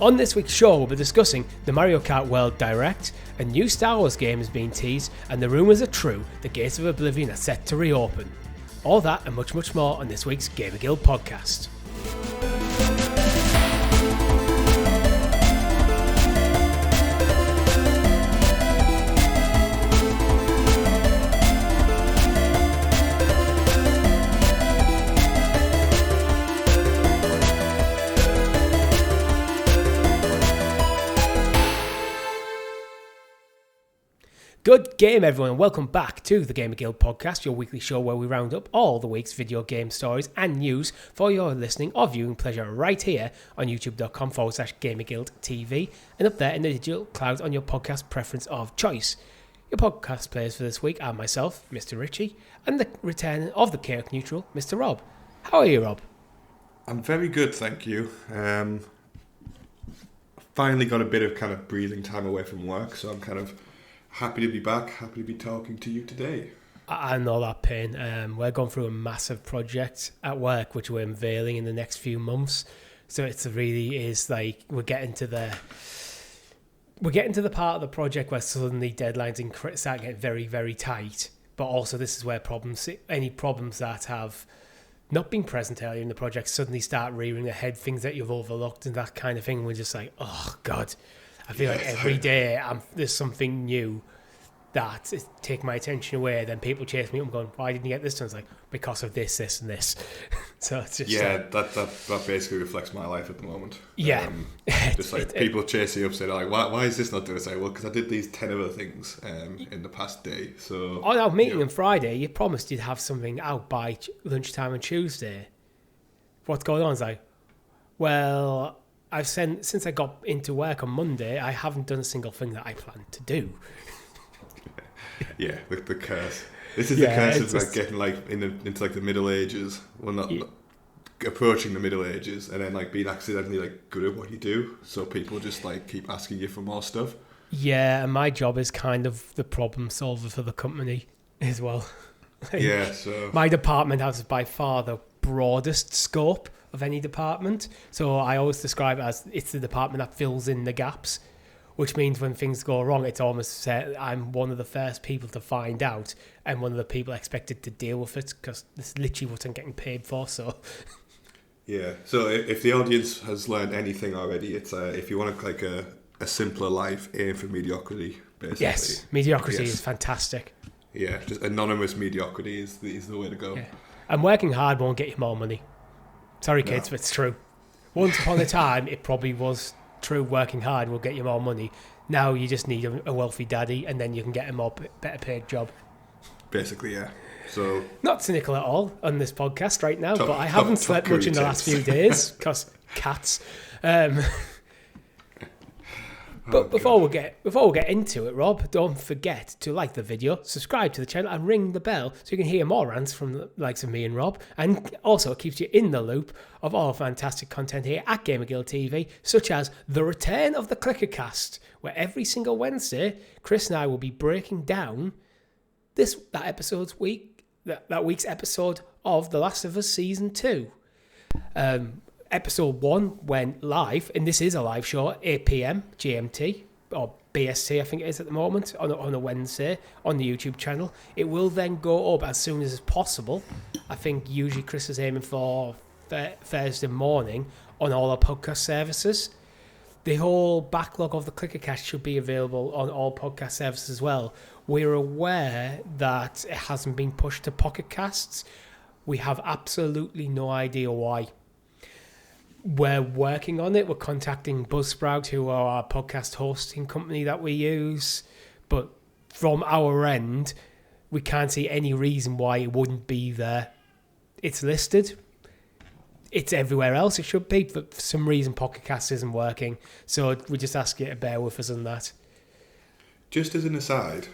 On this week's show, we'll be discussing the Mario Kart World Direct, a new Star Wars game is being teased, and the rumours are true, the gates of Oblivion are set to reopen. All that and much, much more on this week's GamerGuild Podcast. Good game, everyone. Welcome back to the GamerGuild Podcast, your weekly show where we round up all the week's video game stories and news for your listening or viewing pleasure right here on youtube.com/GamerGuildTV and up there in the digital cloud on your podcast preference of choice. Your podcast players for this week are myself, Mr. Richie, and the return of the chaotic neutral, Mr. Rob. How are you, Rob? I'm very good, thank you. Finally got a bit of kind of breathing time away from work, so I'm kind of happy to be back, happy to be talking to you today. I know that pain. We're going through a massive project at work, which we're unveiling in the next few months. So it really is like we're getting to the part of the project where suddenly deadlines start getting very, very tight. But also this is where any problems that have not been present earlier in the project suddenly start rearing their head, things that you've overlooked and that kind of thing. We're just like, oh God. I feel like every day there's something new that take my attention away. Then people chase me up and going, why didn't you get this done? It's like, because of this, this and this. So it's just that basically reflects my life at the moment. Yeah. Just like people chase you up saying, like, why is this not doing? It's like, well, because I did these 10 other things in the past day. So on our meeting on Friday, you promised you'd have something out by lunchtime on Tuesday. What's going on? It's like, well, since I got into work on Monday, I haven't done a single thing that I planned to do. Yeah, the curse. This is the curse of like getting like into like the Middle Ages. Well, not approaching the Middle Ages, and then like being accidentally like good at what you do. So people just like keep asking you for more stuff. Yeah, and my job is kind of the problem solver for the company as well. So my department has by far the broadest scope of any department, so I always describe it as it's the department that fills in the gaps, which means when things go wrong, it's almost I'm one of the first people to find out and one of the people expected to deal with it, because this is literally what I'm getting paid for. So so if the audience has learned anything already, it's if you want like a simpler life, aim for mediocrity, basically. Yes, mediocrity is fantastic. Yeah, just anonymous mediocrity is the way to go. And working hard won't get you more money. Sorry, kids, but it's true. Once upon a time, it probably was true. Working hard will get you more money. Now you just need a wealthy daddy, and then you can get a better paid job. Basically, yeah. So not cynical at all on this podcast right now, but I haven't slept much in the last few days because cats. But before we get into it, Rob, don't forget to like the video, subscribe to the channel, and ring the bell so you can hear more rants from the likes of me and Rob. And also it keeps you in the loop of all fantastic content here at GamerGuildTV, such as the return of the ClickerCast, where every single Wednesday, Chris and I will be breaking down that week's episode of The Last of Us Season 2. Episode 1 went live, and this is a live show, 8 p.m. GMT, or BST I think it is at the moment, on a Wednesday on the YouTube channel. It will then go up as soon as possible. I think usually Chris is aiming for Thursday morning on all our podcast services. The whole backlog of the ClickerCast should be available on all podcast services as well. We're aware that it hasn't been pushed to Pocket Casts. We have absolutely no idea why. We're working on it. We're contacting Buzzsprout, who are our podcast hosting company that we use. But from our end, we can't see any reason why it wouldn't be there. It's listed. It's everywhere else it should be, but for some reason Pocket Cast isn't working. So we just ask you to bear with us on that. Just as an aside,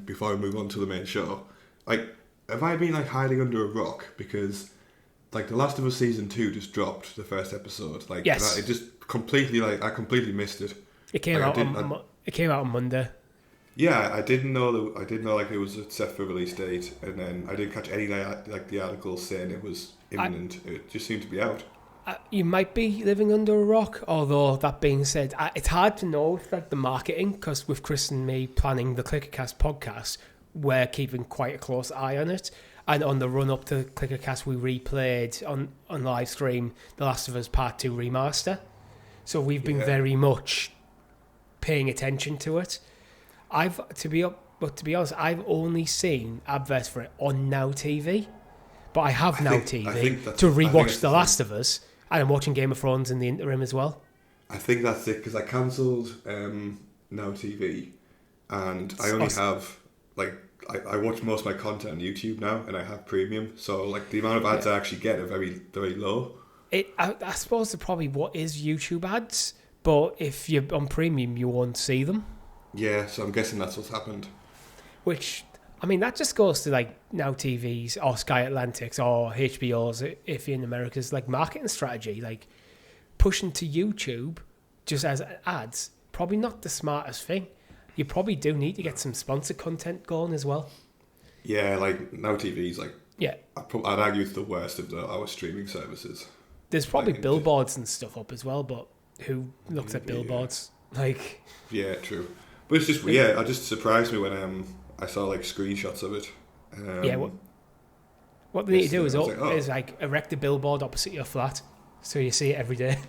before we move on to the main show, like, have I been like hiding under a rock? Because like The Last of Us Season 2 just dropped the first episode. Like, yes. It just completely, like, I completely missed it. It came out on Monday. Yeah, I didn't know like it was set for release date, and then I didn't catch any like the articles saying it was imminent. It just seemed to be out. You might be living under a rock, although that being said, it's hard to know with like the marketing, because with Chris and me planning the Clickercast podcast, we're keeping quite a close eye on it. And on the run up to Clickercast, we replayed on live stream The Last of Us Part 2 Remaster. So we've been very much paying attention to it. To be honest, I've only seen adverts for it on Now TV. But I have Now TV to rewatch The Last of Us, and I'm watching Game of Thrones in the interim as well. I think that's it, because I cancelled Now TV, and I only have, like, I watch most of my content on YouTube now, and I have premium, so like the amount of ads I actually get are very, very low. I suppose they're probably what is YouTube ads, but if you're on premium, you won't see them. Yeah, so I'm guessing that's what's happened. Which, I mean, that just goes to like Now TV's or Sky Atlantic's or HBO's, if you're in America's, like marketing strategy, like pushing to YouTube just as ads, probably not the smartest thing. You probably do need to get some sponsored content going as well. Yeah, like Now TV's like, I'd argue it's the worst of our streaming services. There's probably billboards and stuff up as well, but who looks at billboards? Like, yeah, true. But it's just it just surprised me when I saw like screenshots of it. What they need to do is erect a billboard opposite your flat, so you see it every day.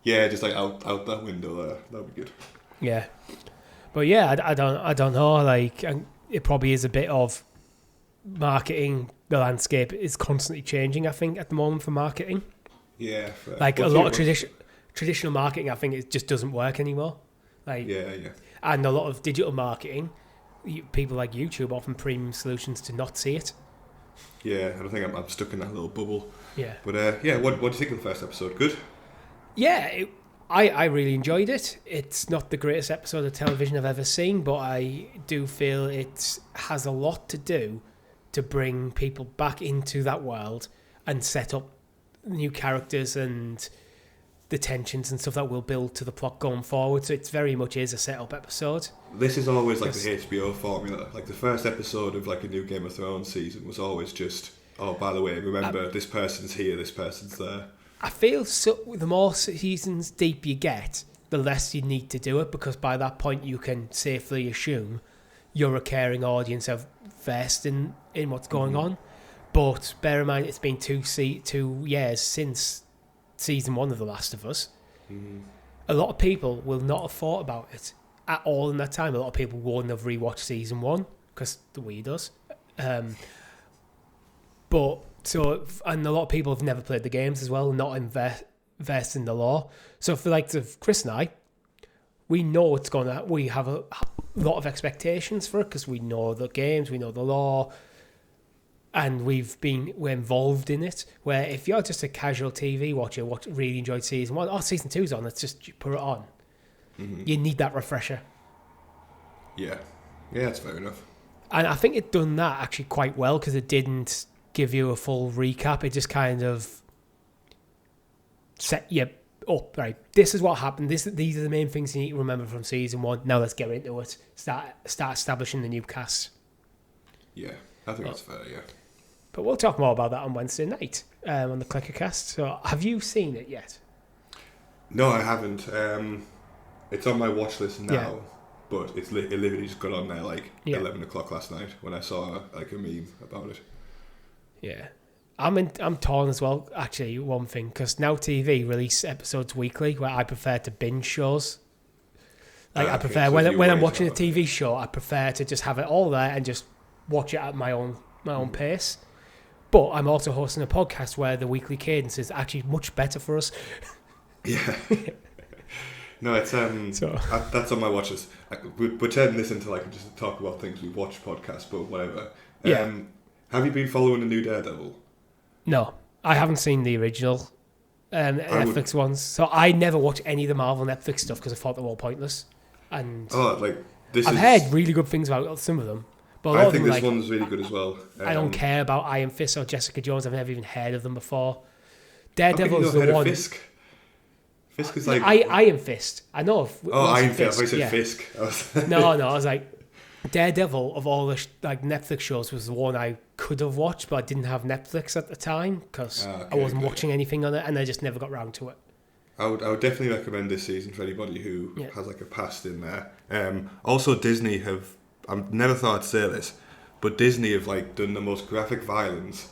Yeah, just like out that window there. That'd be good. Yeah, but yeah, I don't know. Like, it probably is a bit of marketing. The landscape is constantly changing, I think, at the moment for marketing. Yeah, fair. Like a lot of traditional marketing, I think it just doesn't work anymore. Like, and a lot of digital marketing, people like YouTube offer premium solutions to not see it. Yeah, I don't think I'm stuck in that little bubble. Yeah. But what do you think of the first episode? Good? Yeah, I really enjoyed it. It's not the greatest episode of television I've ever seen, but I do feel it has a lot to do to bring people back into that world and set up new characters and the tensions and stuff that will build to the plot going forward. So it very much is a set-up episode. This is always like the HBO formula. Like the first episode of like a new Game of Thrones season was always just, oh, by the way, remember this person's here, this person's there. I feel the more seasons deep you get, the less you need to do it, because by that point you can safely assume you're a caring audience of versed in what's going on. But bear in mind, it's been 2 years since season 1 of The Last of Us. A lot of people will not have thought about it at all in that time. A lot of people wouldn't have rewatched season 1 because the Wii does. And a lot of people have never played the games as well, not versed in the lore. So for like Chris and I, we know what's going on. We have a lot of expectations for it because we know the games, we know the lore, and we're involved in it. Where if you're just a casual TV watcher, really enjoyed season 1, season 2's on, let's just put it on. You need that refresher. Yeah, that's fair enough. And I think it done that actually quite well, because it didn't give you a full recap. It just kind of set you up. Right, this is what happened. These are the main things you need to remember from season 1. Now let's get into it. Start establishing the new cast. Yeah, I think that's fair. Yeah. But we'll talk more about that on Wednesday night on the Clickercast. So, have you seen it yet? No, I haven't. It's on my watch list now, but it literally just got on there like 11 o'clock last night when I saw like a meme about it. Yeah. I'm torn as well, actually, one thing, because Now TV release episodes weekly, where I prefer to binge shows. Like, I prefer, so when I'm watching a TV show, I prefer to just have it all there and just watch it at my own pace. But I'm also hosting a podcast where the weekly cadence is actually much better for us. Yeah. No, it's that's on my watch list. We're turning this into like just to talk about things we watch podcast, but whatever. Have you been following the new Daredevil? No, I haven't seen the original Netflix ones, so I never watch any of the Marvel Netflix stuff because I thought they were all pointless. And I've heard really good things about some of them. But I think this one's really good as well. I don't care about Iron Fist or Jessica Jones. I've never even heard of them before. Daredevil is the one. Fisk is like Iron Fist. I know. Iron Fist. I said Fisk. No. I was like, Daredevil of all the Netflix shows was the one I could have watched, but I didn't have Netflix at the time because I wasn't watching anything on it, and I just never got round to it. I would definitely recommend this season for anybody who has like a past in there. Also, Disney have, I never thought I'd say this, but Disney have like done the most graphic violence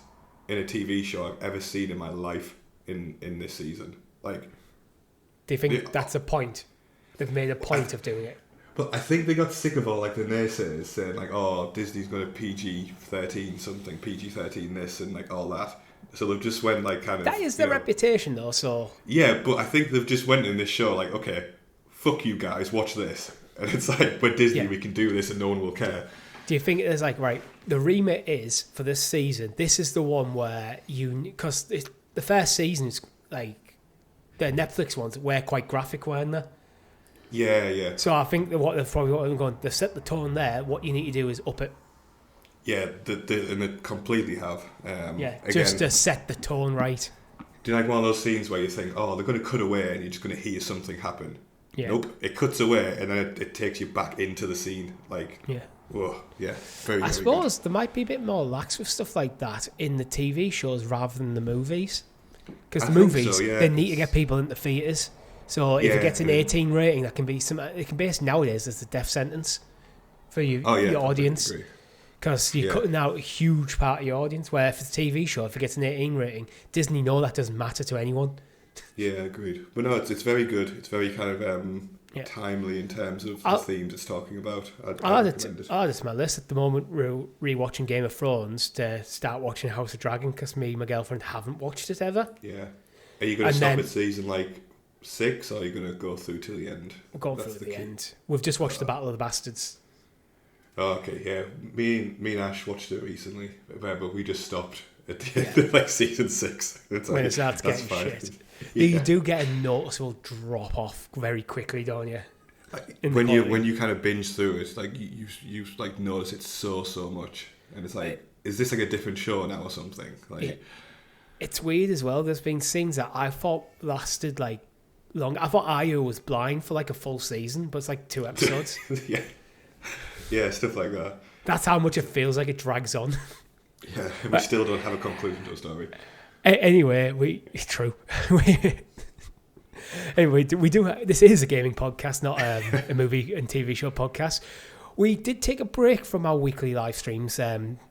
in a TV show I've ever seen in my life in this season. Like, do you think that's a point? They've made a point of doing it. But I think they got sick of all like the naysayers saying like, oh, Disney's got a PG-13 something, PG-13 this and like all that. So they've just went like kind of... That is their reputation though, so... Yeah, but I think they've just went in this show like, okay, fuck you guys, watch this. And it's like, but Disney, we can do this and no one will care. Do you think it's like, right, the remit is, for this season, this is the one where because the first season is like, the Netflix ones were quite graphic, weren't they? Yeah. So I think that what they've probably going, they've set the tone there, what you need to do is up it. Yeah, and they completely have. Just to set the tone right. Do you like one of those scenes where you think, oh, they're going to cut away and you're just going to hear something happen? Yeah. Nope, it cuts away and then it takes you back into the scene. Like, whoa, yeah, very, I very suppose good. there might be a bit more lax with stuff like that in the TV shows rather than the movies. Because the movies, they need to get people into theatres. So if it gets an 18 rating, that can be it can be nowadays as a death sentence for your audience. Because you're cutting out a huge part of your audience. Where if it's a TV show, if it gets an 18 rating, Disney know that doesn't matter to anyone. Yeah, agreed. But no, it's very good. It's very kind of timely in terms of the themes it's talking about. I'll add it to my list at the moment. We're rewatching Game of Thrones to start watching House of Dragon because me and my girlfriend haven't watched it ever. Yeah. Are you going to stop at season like 6 or are you going to go through to the end? We're going through to the end. We've just watched the Battle of the Bastards. Oh, okay, yeah. Me and Ash watched it recently, but we just stopped at the end of like season 6. It's when it starts getting shit. You do get a noticeable drop off very quickly, don't you? When you kind of binge through it, like you like notice it so much, and it's like, is this like a different show now or something? Like, it's weird as well. There's been scenes that I thought lasted like long. I thought Ayu was blind for like a full season, but it's like 2 episodes. Yeah, stuff like that. That's how much it feels like it drags on. Yeah, we still don't have a conclusion to a story. Anyway, true. Anyway, we do. This is a gaming podcast, not a movie and TV show podcast. We did take a break from our weekly live streams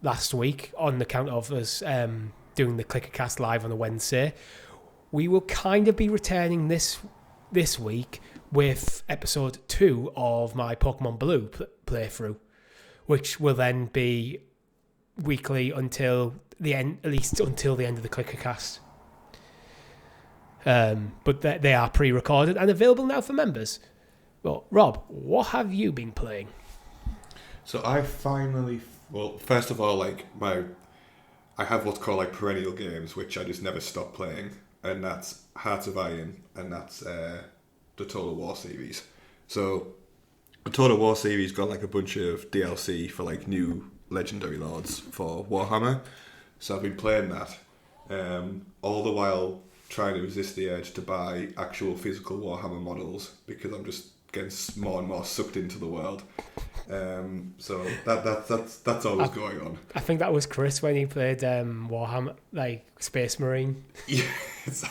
last week on account of us doing the ClickerCast live on a Wednesday. We will kind of be returning this week with episode 2 of my Pokemon Blue playthrough, which will then be weekly until the end, at least until the end of the ClickerCast. But they are pre-recorded and available now for members. Well, Rob, what have you been playing? So I finally, first of all, like I have what's called like perennial games, which I just never stop playing, and that's Hearts of Iron, and that's the Total War series. So the Total War series got like a bunch of DLC for like new legendary lords for Warhammer. So I've been playing that, all the while trying to resist the urge to buy actual physical Warhammer models because I'm just getting more and more sucked into the world. So that's always going on. I think that was Chris when he played Warhammer, like Space Marine. Yeah, it's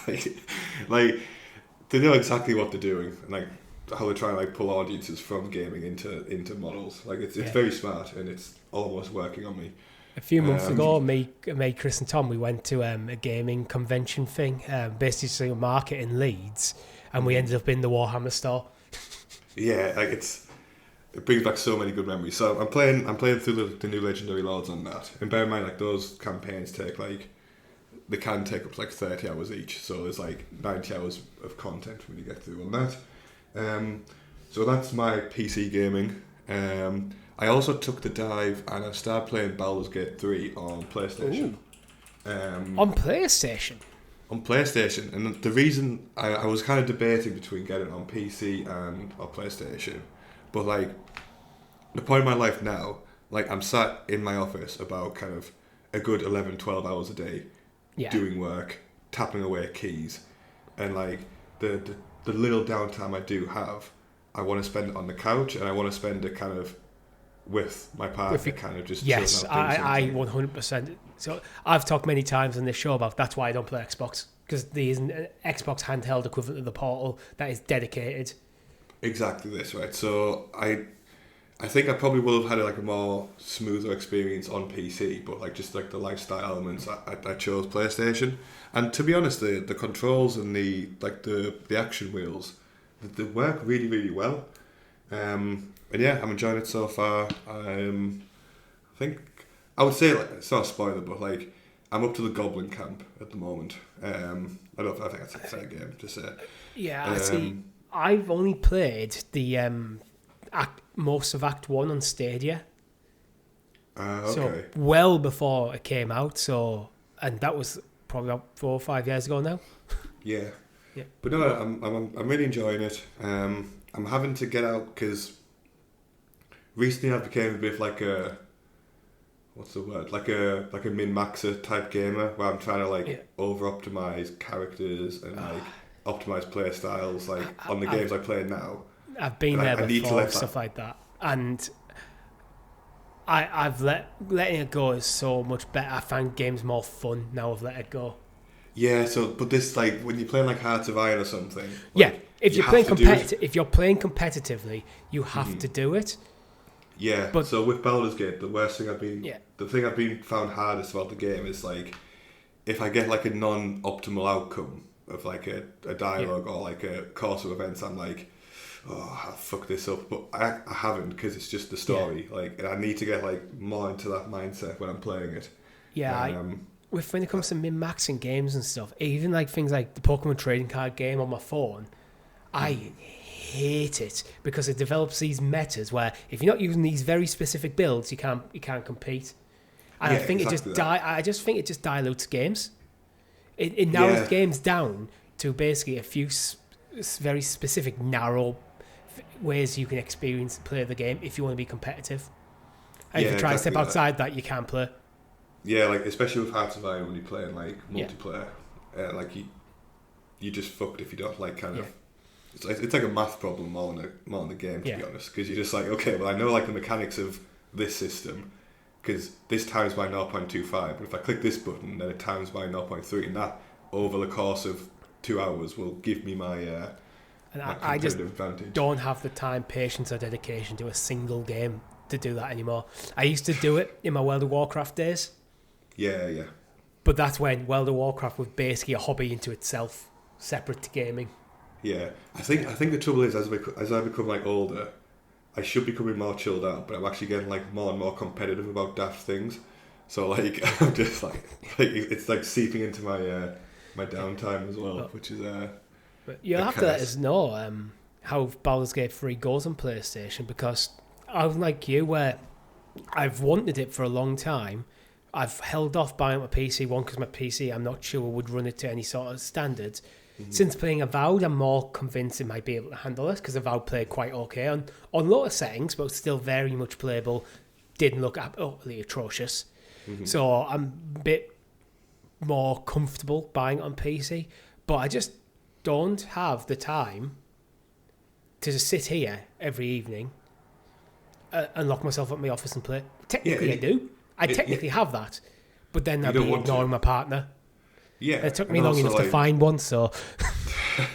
like they know exactly what they're doing, and like how they're trying to like pull audiences from gaming into models. Like it's very smart, and it's almost working on me. A few months ago, me, Chris and Tom, we went to a gaming convention thing, basically a market in Leeds, and we ended up in the Warhammer store. Yeah, like it brings back so many good memories. So I'm playing through the new legendary lords on that, and bear in mind like those campaigns they can take up to like 30 hours each. So there's like 90 hours of content when you get through on that. So that's my PC gaming. I also took the dive and I started playing Baldur's Gate 3 on PlayStation. On PlayStation? On PlayStation. And the reason I was kind of debating between getting it on PC and on PlayStation. But like, the point of my life now, like I'm sat in my office about kind of a good 11, 12 hours a day doing work, tapping away keys. And like the little downtime I do have, I want to spend it on the couch and I want to spend it kind of with my partner, kind of just yes, chilling out, I 100%. So I've talked many times on this show about that's why I don't play Xbox, because there isn't an Xbox handheld equivalent of the Portal that is dedicated. Exactly this, right? So I think I probably would have had like a more smoother experience on PC, but like just like the lifestyle elements, I chose PlayStation. And to be honest, the controls and the action wheels, they work really, really well. And yeah, I'm enjoying it so far. I think I would say, like, it's not a spoiler, but like I'm up to the Goblin Camp at the moment. I think that's a fair game to say. Yeah, see, I've only played the most of Act 1 on Stadia. Okay. So well before it came out. So, and that was probably about 4 or 5 years ago now. Yeah. But no, I'm really enjoying it. I'm having to get out because recently I became a bit like a, what's the word? Like a min-maxer type gamer where I'm trying to over-optimize characters and like optimize play styles on the games I play now. I've been there before, stuff like that. And I've letting it go is so much better. I find games more fun now I've let it go. Yeah, so but this like when you're playing like Hearts of Iron or something. If you're playing competitively, you have to do it. Yeah, but so with Baldur's Gate, the thing I've been found hardest about the game is like if I get like a non-optimal outcome of like a dialogue or like a course of events, I'm like, oh, I fucked this up, but I haven't, because it's just the story. Like, and I need to get like more into that mindset when I'm playing it. Yeah, when it comes to min-maxing games and stuff, even like things like the Pokemon trading card game on my phone, I hate it because it develops these metas where if you're not using these very specific builds, you can't compete. And I think I just think it just dilutes games. It narrows games down to basically a few very specific narrow ways you can play the game if you want to be competitive. And if you try to step outside that, you can't play. Yeah, like especially with Hearts of Iron when you're playing like multiplayer, like you just fucked if you don't like kind of. It's like a math problem more than the game, to be honest, because you're just like, okay, well I know like the mechanics of this system, because this times by 0.25, but if I click this button, then it times by 0.3, and that over the course of 2 hours will give me my I just advantage. Don't have the time, patience, or dedication to a single game to do that anymore. I used to do it in my World of Warcraft days. Yeah. But that's when World of Warcraft was basically a hobby into itself, separate to gaming. Yeah, I think the trouble is as I become like older, I should be becoming more chilled out, but I'm actually getting like more and more competitive about daft things. So like I'm just like it's like seeping into my my downtime as well, which is But you'll have to let us know how Baldur's Gate 3 goes on PlayStation, because I'm like you, where I've wanted it for a long time. I've held off buying my PC one because my PC, I'm not sure, would run it to any sort of standards. Mm-hmm. Since playing Avowed, I'm more convinced it might be able to handle it, because Avowed played quite okay on lower settings, but still very much playable. Didn't look utterly atrocious. Mm-hmm. So I'm a bit more comfortable buying it on PC, but I just don't have the time to just sit here every evening and lock myself up in my office and play. Technically, I do. I technically have that, but then I'd be ignoring my partner. Yeah, it took me long enough to find one, so.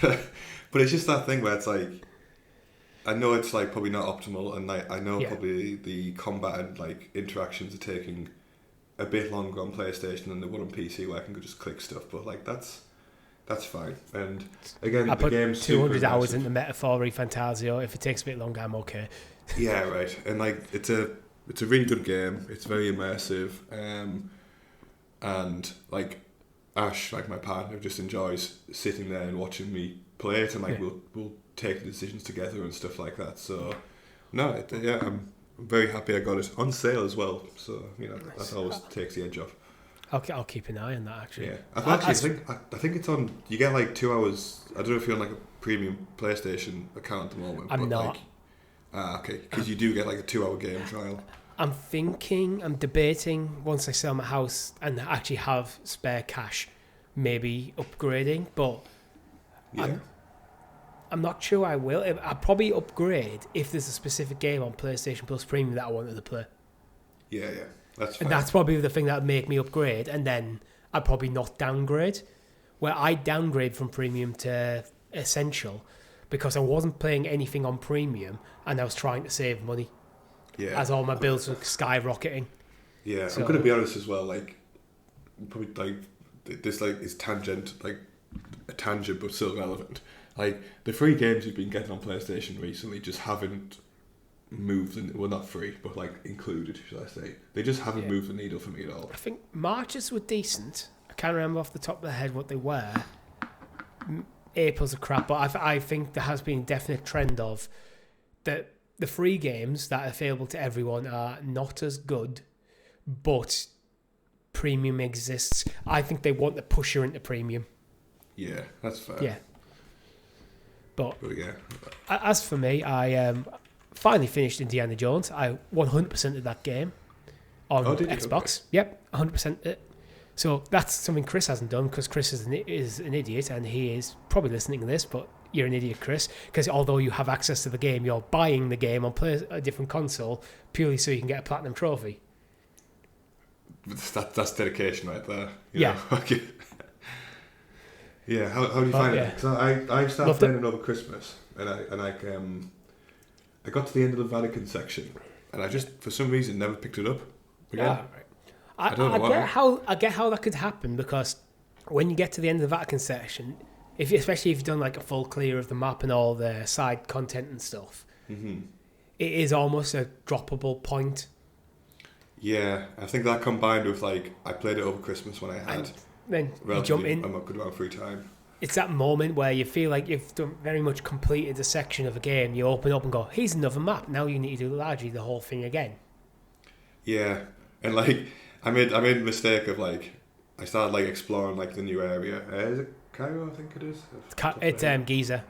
But it's just that thing where it's like, I know it's like probably not optimal, and I know probably the combat and like interactions are taking a bit longer on PlayStation than they would on PC, where I can just click stuff. But like that's fine. And again, I the game's 200 hours into Metaphor Fantasio. If it takes a bit longer, I'm okay. Yeah, right. And like it's a really good game. It's very immersive, and like Ash, like my partner, just enjoys sitting there and watching me play it, and like we'll take the decisions together and stuff like that. So no, I'm very happy I got it on sale as well. So that always takes the edge off. I'll keep an eye on that actually. Yeah, I think it's on. You get like 2 hours. I don't know if you're on like a premium PlayStation account at the moment. I'm not. Okay, because you do get like a 2-hour game trial. I'm debating once I sell my house and actually have spare cash, maybe upgrading. But I'm not sure I will. I'll probably upgrade if there's a specific game on PlayStation Plus Premium that I wanted to play. Yeah, that's fine. And that's probably the thing that would make me upgrade, and then I'd probably not downgrade. Where I downgrade from Premium to Essential because I wasn't playing anything on Premium and I was trying to save money. Yeah. As all my bills were skyrocketing. Yeah, so, I'm going to be honest as well, like, probably, like, this, like, is a tangent but still relevant. Like, the free games we've been getting on PlayStation recently just haven't moved, well, not free, but, like, included, should I say. They just haven't moved the needle for me at all. I think Marches were decent. I can't remember off the top of the head what they were. April's a crap, but I think there has been a definite trend of that the free games that are available to everyone are not as good, but Premium exists. I think they want to push her into Premium. Yeah, that's fair. Yeah. But yeah. As for me, I finally finished Indiana Jones. I 100% of that game on Xbox. Okay. Yep, 100% it. So that's something Chris hasn't done because Chris is an idiot and he is probably listening to this, but you're an idiot, Chris, because although you have access to the game, you're buying the game on a different console purely so you can get a platinum trophy. That's dedication right there. Yeah. Okay. Yeah. How do you find it? Because I started playing it over Christmas, and I got to the end of the Vatican section, and I just for some reason never picked it up again. Yeah. I don't know why. I get how that could happen because when you get to the end of the Vatican section, especially if you've done like a full clear of the map and all the side content and stuff, it is almost a droppable point. Yeah, I think that combined with like I played it over Christmas when I had then you jump in. I'm a good amount of free time. It's that moment where you feel like you've done very much completed a section of a game. You open up and go, "Here's another map." Now you need to do largely the whole thing again. Yeah, and like I made a mistake of like I started like exploring like the new area. Is it Cairo? I think it is. It's Giza.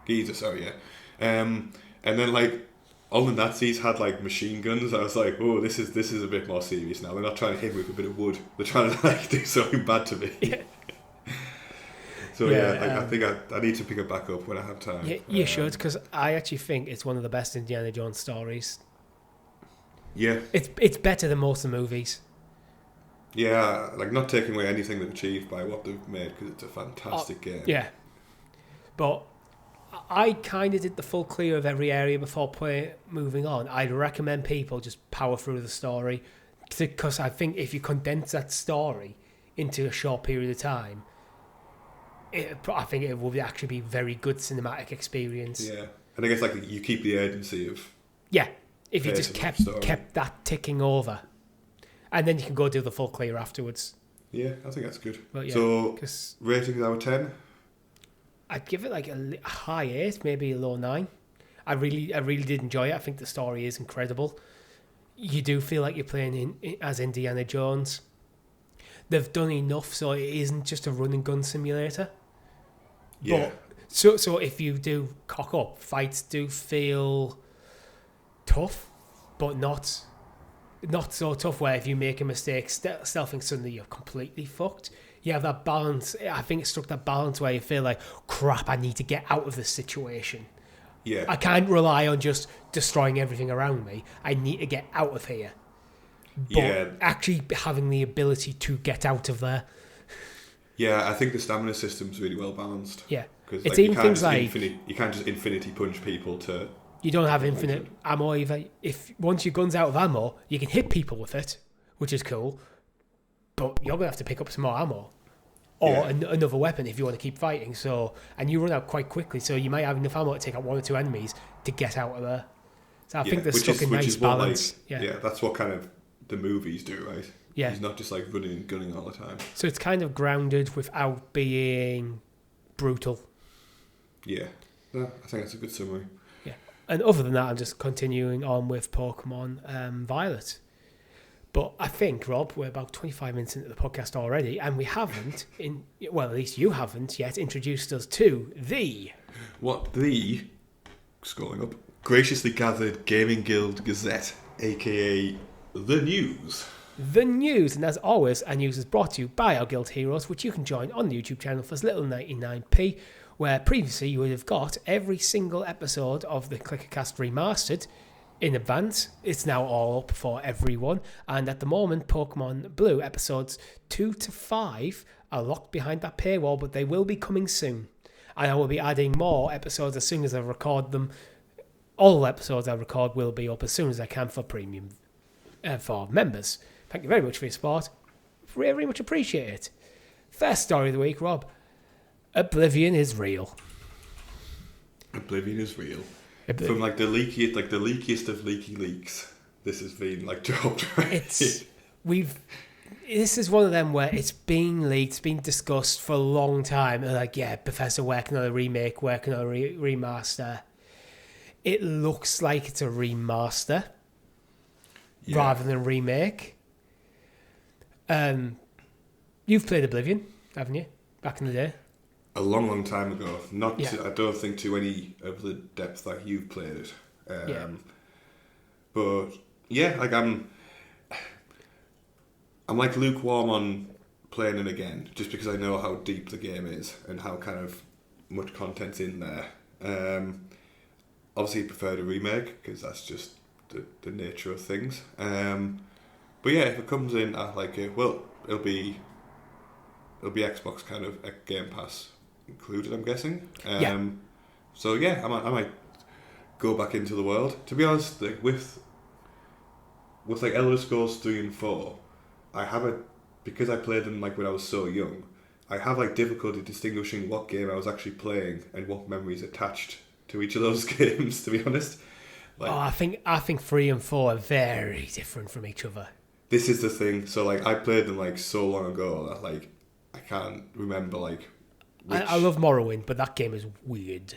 Giza, sorry, yeah. And then like all the Nazis had like machine guns. I was like, oh, this is a bit more serious now. They're not trying to hit me with a bit of wood. They're trying to like do something bad to me. Yeah. So I think I need to pick it back up when I have time. Yeah, you should, because I actually think it's one of the best Indiana Jones stories. Yeah. It's better than most of the movies. Yeah, like not taking away anything they've achieved by what they've made, because it's a fantastic game. Yeah. But I kind of did the full clear of every area before moving on. I'd recommend people just power through the story, because I think if you condense that story into a short period of time, I think it will actually be a very good cinematic experience. Yeah, and I guess like you keep the urgency of... Yeah, if you just kept that ticking over. And then you can go do the full clear afterwards. Yeah, I think that's good. But yeah, so, ratings out of 10? I'd give it like a high 8, maybe a low 9. I really did enjoy it. I think the story is incredible. You do feel like you're playing as Indiana Jones. They've done enough so it isn't just a run and gun simulator. Yeah. But, so if you do cock up, fights do feel tough, but not so tough where if you make a mistake, stealthing, suddenly you're completely fucked. You have that balance. I think it struck that balance where you feel like, crap, I need to get out of this situation. Yeah. I can't rely on just destroying everything around me. I need to get out of here. But actually having the ability to get out of there. Yeah, I think the stamina system's really well balanced. Yeah. Because it's even things like... you can't just infinity punch people to... You don't have infinite ammo either. Once your gun's out of ammo, you can hit people with it, which is cool. But you're going to have to pick up some more ammo. Or another weapon if you want to keep fighting. And you run out quite quickly, so you might have enough ammo to take out one or two enemies to get out of there. So I think they're stuck in nice balance. That's what kind of the movies do, right? Yeah. He's not just like running and gunning all the time. So it's kind of grounded without being brutal. Yeah. I think that's a good summary. Yeah. And other than that, I'm just continuing on with Pokemon Violet. But I think, Rob, we're about 25 minutes into the podcast already, and we haven't, at least you haven't yet, introduced us to scrolling up, graciously gathered Gaming Guild Gazette, a.k.a. The News. The News, and as always, our news is brought to you by our Guild Heroes, which you can join on the YouTube channel for as little 99p. where previously you would have got every single episode of the Clickercast Remastered in advance. It's now all up for everyone, and at the moment Pokemon Blue episodes 2 to 5 are locked behind that paywall, but they will be coming soon, and I will be adding more episodes as soon as I record them. All episodes I record will be up as soon as I can for premium, for members. Thank you very much for your support. Very, very much appreciate it. First story of the week, Rob. Oblivion is real. Oblivion is real. From the leakiest of leaky leaks, this has been dropped. This is one of them where it's been leaked, it's been discussed for a long time. They're Bethesda working on a remake, working on a remaster. It looks like it's a remaster rather than a remake. You've played Oblivion, haven't you? Back in the day. A long, long time ago. I don't think to any of the depth that you've played it. But yeah, I'm lukewarm on playing it again, just because I know how deep the game is and how kind of much content's in there. Obviously, I prefer the remake because that's just the nature of things. But yeah, if it comes in at it'll be Xbox kind of Game Pass included, I'm guessing. So yeah, I might go back into the world. To be honest, with Elder Scrolls 3 and 4, because I played them when I was so young, I have difficulty distinguishing what game I was actually playing and what memories attached to each of those games, to be honest. I think 3 and 4 are very different from each other. This is the thing. So I played them so long ago that I can't remember I love Morrowind, but that game is weird.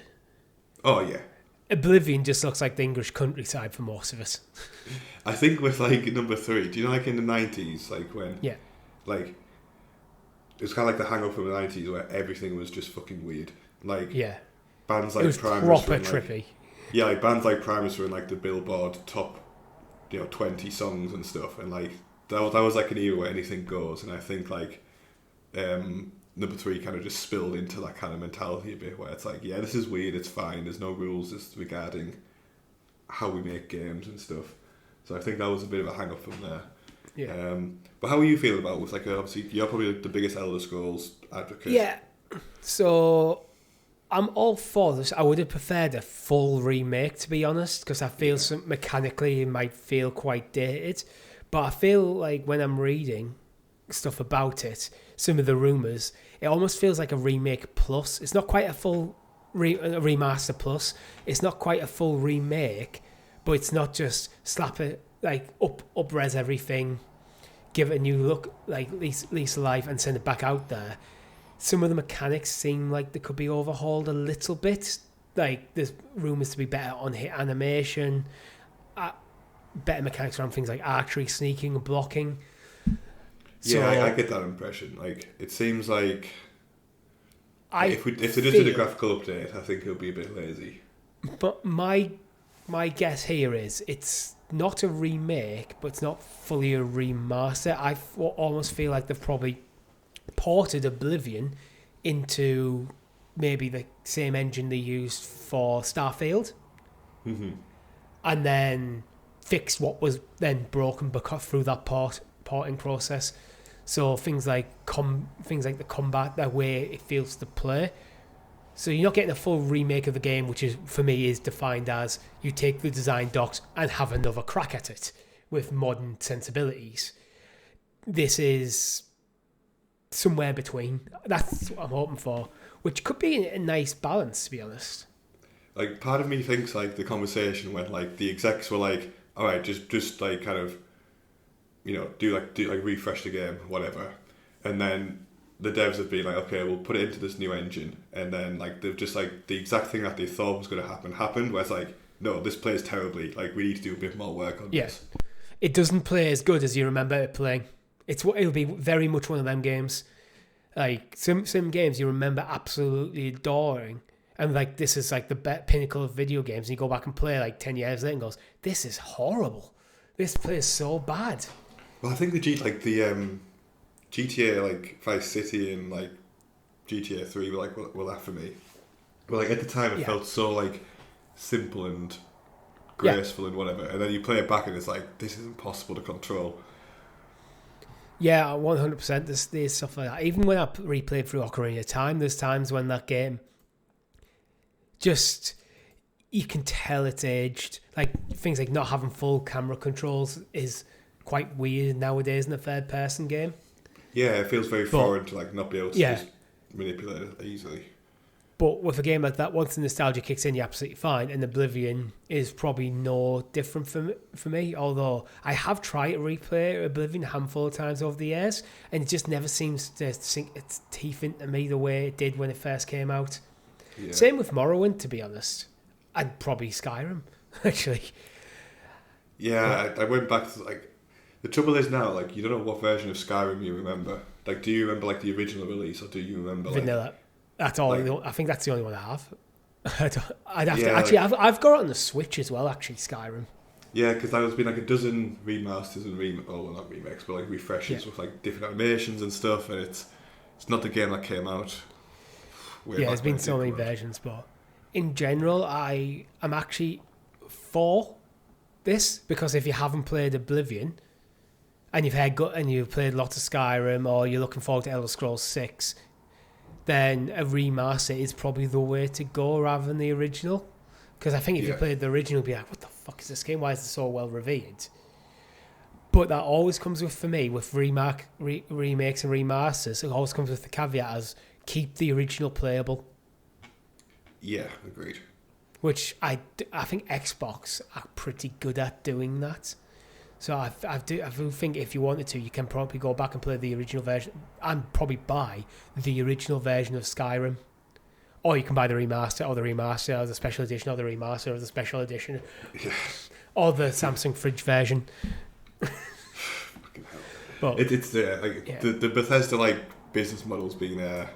Oh yeah. Oblivion just looks like the English countryside for most of us. I think with number 3, do you know in the 90s when it was kind of the hang up from the 90s where everything was just fucking weird. Bands like Primus proper trippy. Yeah, bands like Primus were in the Billboard top 20 songs and stuff, and that was an era where anything goes, and I think number 3 kind of just spilled into that kind of mentality a bit where it's this is weird, it's fine, there's no rules regarding how we make games and stuff. So I think that was a bit of a hang up from there. Yeah. But how are you feeling about it? Obviously you're probably the biggest Elder Scrolls advocate. Yeah. So I'm all for this. I would have preferred a full remake, to be honest, because I feel mechanically it might feel quite dated. But I feel when I'm reading stuff about it, some of the rumours, it almost feels like a remake plus. It's not quite a full remaster plus. It's not quite a full remake, but it's not just slap it up-res everything, give it a new look, lease of life, and send it back out there. Some of the mechanics seem like they could be overhauled a little bit. There's rumours to be better on hit animation, better mechanics around things like archery, sneaking, and blocking. I get that impression. It seems if they just did a graphical update, I think it'll be a bit lazy. But my guess here is it's not a remake, but it's not fully a remaster. I almost feel like they've probably ported Oblivion into maybe the same engine they used for Starfield, and then fixed what was then broken through that porting process. So things like the combat, the way it feels to play. So you're not getting a full remake of the game, which is for me is defined as you take the design docs and have another crack at it with modern sensibilities. This is somewhere between. That's what I'm hoping for, which could be a nice balance, to be honest. Part of me thinks the conversation when the execs were all right, just kind of, do refresh the game, whatever, and then the devs have been okay, we'll put it into this new engine, and then they've just the exact thing that they thought was going to happened, where it's no, this plays terribly, we need to do a bit more work on this. It doesn't play as good as you remember it playing. It'll be very much one of them games. Some games you remember absolutely adoring, and this is the pinnacle of video games, and you go back and play 10 years later and goes, this is horrible. This plays so bad. Well, I think the GTA Vice City and GTA 3 were that for me. But like at the time, it felt so like simple and graceful and whatever, and then you play it back and it's like, this is impossible to control. Yeah, 100%. There's stuff like that. Even when I replayed through Ocarina of Time, there's times when that game just, you can tell it's aged. Like things like not having full camera controls is quite weird nowadays in a third-person game. Yeah, it feels very foreign to like not be able to just manipulate it easily. But with a game like that, once the nostalgia kicks in, you're absolutely fine. And Oblivion is probably no different for me. Although I have tried to replay Oblivion a handful of times over the years, and it just never seems to sink its teeth into me the way it did when it first came out. Yeah. Same with Morrowind, to be honest. And probably Skyrim, actually. Yeah, I went back to like... The trouble is now, like, you don't know what version of Skyrim you remember. Like, do you remember like the original release, or do you remember like... Vanilla. That's all. Like, I think that's the only one I have. I'd have to actually. Like, I've got it on the Switch as well. Actually, Skyrim. Yeah, because there's been like a dozen remasters and not remakes, but like refreshes with like different animations and stuff, and it's not the game that came out. There's been so many versions, but in general, I'm actually for this, because if you haven't played Oblivion and you've played lots of Skyrim, or you're looking forward to Elder Scrolls 6. Then a remaster is probably the way to go rather than the original. Because I think if you played the original, you'd be like, what the fuck is this game? Why is it so well reviewed? But that always comes with, for me, with remakes and remasters, it always comes with the caveat as keep the original playable. Yeah, agreed. Which I think Xbox are pretty good at doing that. So I do think if you wanted to, you can probably go back and play the original version and probably buy the original version of Skyrim. Or you can buy the remaster, or the special edition, or the remaster, or the special edition. Yeah. Or the Samsung fridge version. Fucking hell. But, it's the Bethesda like business model's been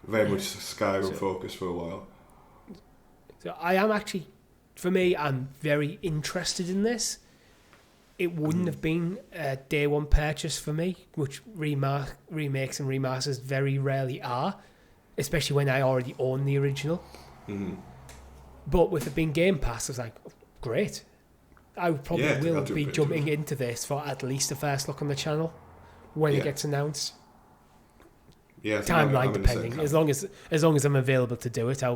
very much Skyrim focused for a while. So I am actually, for me, I'm very interested in this. It wouldn't have been a day one purchase for me, which remakes and remasters very rarely are, especially when I already own the original. Mm-hmm. But with it being Game Pass, I was like, oh, great. I probably will be jumping into this for at least the first look on the channel when it gets announced. Yeah, timeline depending. As long as I'm available to do it, I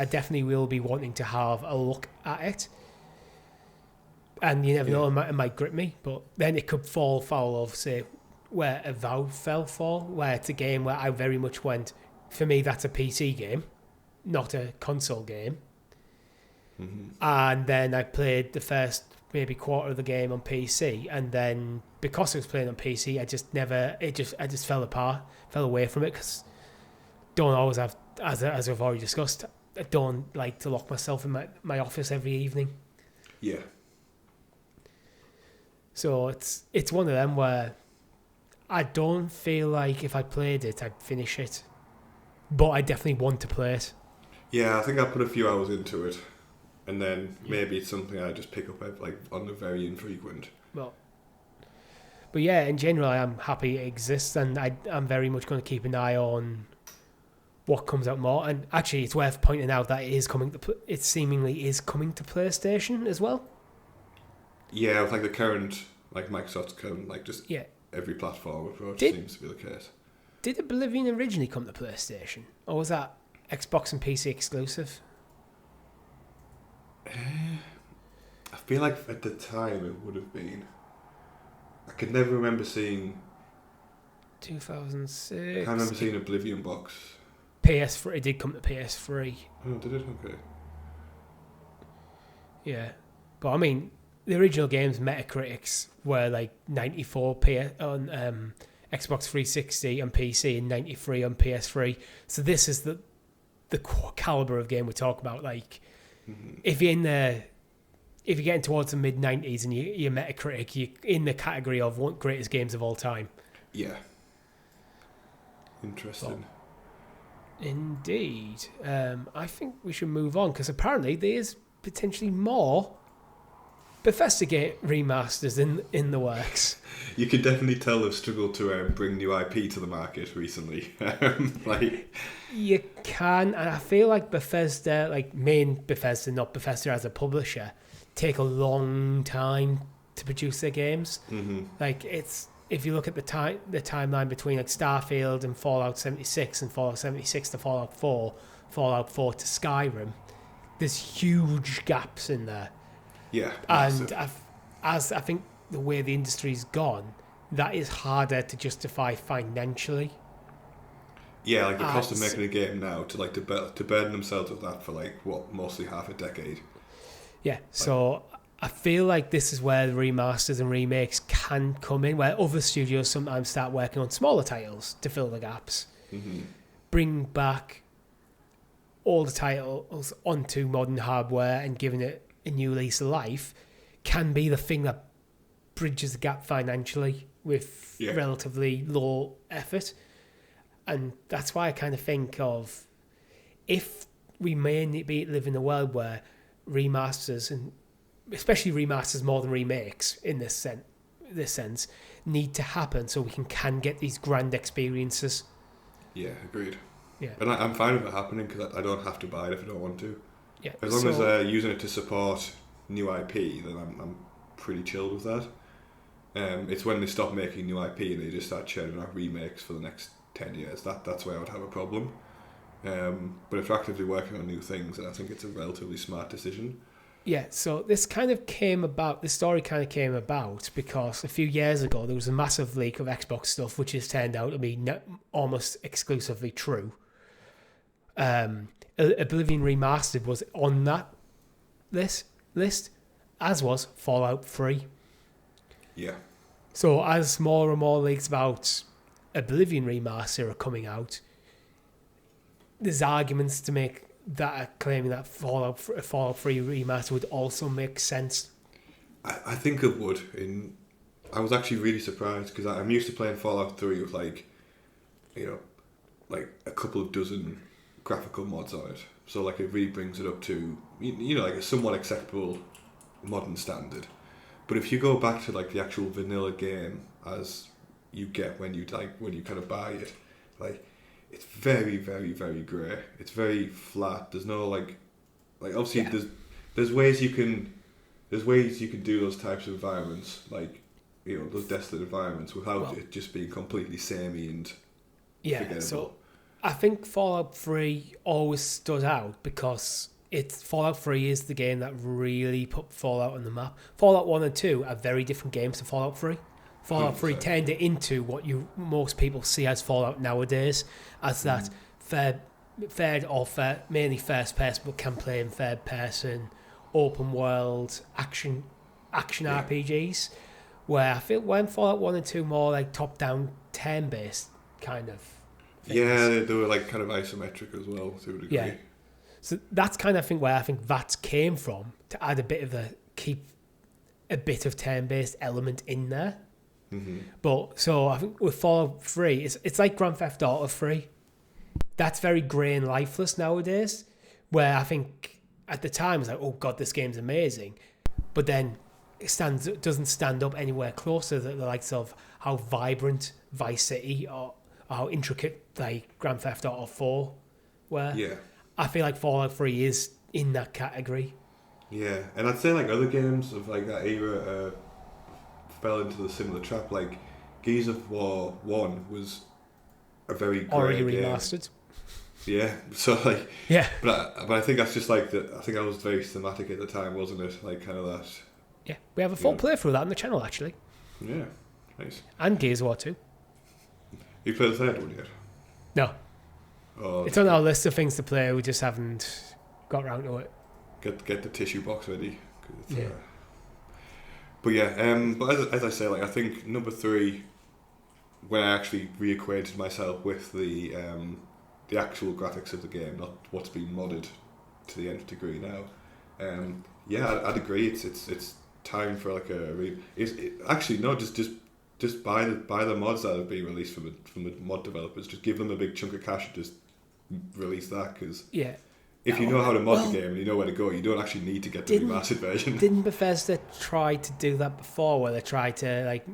definitely will be wanting to have a look at it. And you never know, it might grip me, but then it could fall foul of, say, where Avowed fell for, where it's a game where I very much went, for me, that's a PC game, not a console game. Mm-hmm. And then I played the first maybe quarter of the game on PC, and then because I was playing on PC, I just fell away from it, because don't always have, as I've already discussed, I don't like to lock myself in my office every evening. Yeah. So it's one of them where I don't feel like if I played it, I'd finish it. But I definitely want to play it. Yeah, I think I put a few hours into it. And then maybe it's something I just pick up on the very infrequent. But yeah, in general, I am happy it exists. And I'm very much going to keep an eye on what comes out more. And actually, it's worth pointing out that it seemingly is coming to PlayStation as well. Yeah, with the current, Microsoft's current, every platform approach seems to be the case. Did Oblivion originally come to PlayStation? Or was that Xbox and PC exclusive? I feel like at the time it would have been. I could never remember seeing... 2006. I can't remember seeing Oblivion box. PS3, it did come to PS3. Oh, did it? Okay. Yeah. But I mean... The original game's Metacritics were 94 on Xbox 360 and PC, and 93 on PS3. So this is the caliber of game we're talking about. If you're getting towards the mid 90s and you're Metacritic, you're in the category of one greatest games of all time. Yeah. Interesting. Indeed. I think we should move on, because apparently there is potentially more Bethesda game remasters in the works. You can definitely tell they've struggled to bring new IP to the market recently. You can, and I feel like Bethesda, like main Bethesda, not Bethesda as a publisher, take a long time to produce their games. Mm-hmm. Like if you look at the timeline between like Starfield and Fallout 76 and Fallout 76 to Fallout 4, Fallout 4 to Skyrim, there's huge gaps in there. Yeah, and as I think the way the industry's gone, that is harder to justify financially. Yeah, like the cost of making a game now to burden themselves with that for mostly half a decade. Yeah, so I feel like this is where the remasters and remakes can come in, where other studios sometimes start working on smaller titles to fill the gaps. Mm-hmm. Bring back all the titles onto modern hardware and giving it a new lease of life can be the thing that bridges the gap financially with relatively low effort. And that's why I kind of think of, if we may live in a world where remasters, and especially remasters more than remakes in this sense, need to happen so we can get these grand experiences. Yeah, agreed. Yeah, and I'm fine with it happening because I don't have to buy it if I don't want to. Yeah, as long as they're using it to support new IP, then I'm pretty chilled with that. It's when they stop making new IP and they just start churning out remakes for the next 10 years. That's where I would have a problem. But if they're actively working on new things, then I think it's a relatively smart decision. Yeah, so this story kind of came about because a few years ago there was a massive leak of Xbox stuff, which has turned out to be almost exclusively true. Oblivion Remastered was on that list, as was Fallout 3. Yeah. So as more and more leaks about Oblivion Remaster are coming out, there's arguments to make that are claiming that Fallout 3 Remaster would also make sense. I think it would. I was actually really surprised because I'm used to playing Fallout 3 with a couple of dozen graphical mods on it. So it really brings it up to a somewhat acceptable modern standard. But if you go back to the actual vanilla game as you get when you kind of buy it, it's very, very, very grey. It's very flat. There's no obviously there's ways you can do those types of environments, those desolate environments, without it just being completely samey and forgettable. So I think Fallout 3 always stood out because Fallout 3 is the game that really put Fallout on the map. Fallout 1 and 2 are very different games to Fallout 3. Fallout 3 turned it into what most people see as Fallout nowadays, as that mainly first person, but can play in third person, open world action RPGs, where I feel when Fallout 1 and 2 more top down turn based kind of things. Yeah, they were kind of isometric as well to a degree. Yeah. So that's kind of where I think that came from, to add keep a bit of turn based element in there. Mm-hmm. But so I think with Fallout 3, it's like Grand Theft Auto 3. That's very grey and lifeless nowadays. Where I think at the time it's oh god, this game's amazing, but then it doesn't stand up anywhere closer to the likes of how vibrant Vice City or how intricate Grand Theft Auto 4 were. Yeah, I feel like Fallout 3 is in that category. Yeah, and I'd say other games of that era fell into the similar trap. Gears of War 1 was a very great already game. Remastered. Yeah, so yeah, but I think that's just I think I was very thematic at the time, wasn't it? Kind of that. Yeah, we have a full playthrough of that on the channel actually. Yeah, nice. And Gears of War 2. You played the third one yet? No. Oh, it's on our list of things to play. We just haven't got around to it. Get the tissue box ready. Yeah. But yeah, but as I say, I think number 3, when I actually reacquainted myself with the actual graphics of the game, not what's been modded to the nth degree now. I'd agree. It's time for just buy the mods that have been released from the mod developers. Just give them a big chunk of cash and just release that, because if you know how to mod the game and you know where to go, you don't actually need to get the remastered version. Didn't Bethesda try to do that before, where they tried to like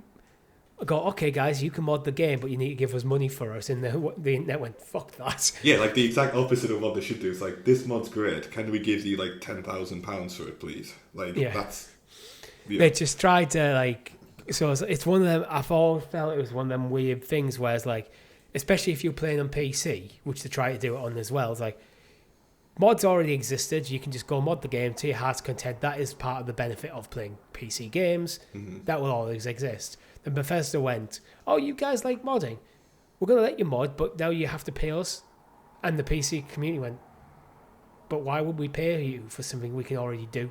go, okay, guys, you can mod the game, but you need to give us money for us? And the internet went, fuck that. Yeah, like the exact opposite of what they should do. It's like, this mod's great. Can we give you like £10,000 for it, please? Like, that's... Yeah. They just tried to like... So it's one of them... I've always felt it was one of them weird things where it's like, especially if you're playing on PC, which they try to do it on as well, it's like, mods already existed. You can just go mod the game to your heart's content. That is part of the benefit of playing PC games. Mm-hmm. That will always exist. Then Bethesda went, oh, you guys like modding? We're going to let you mod, but now you have to pay us. And the PC community went, but why would we pay you for something we can already do?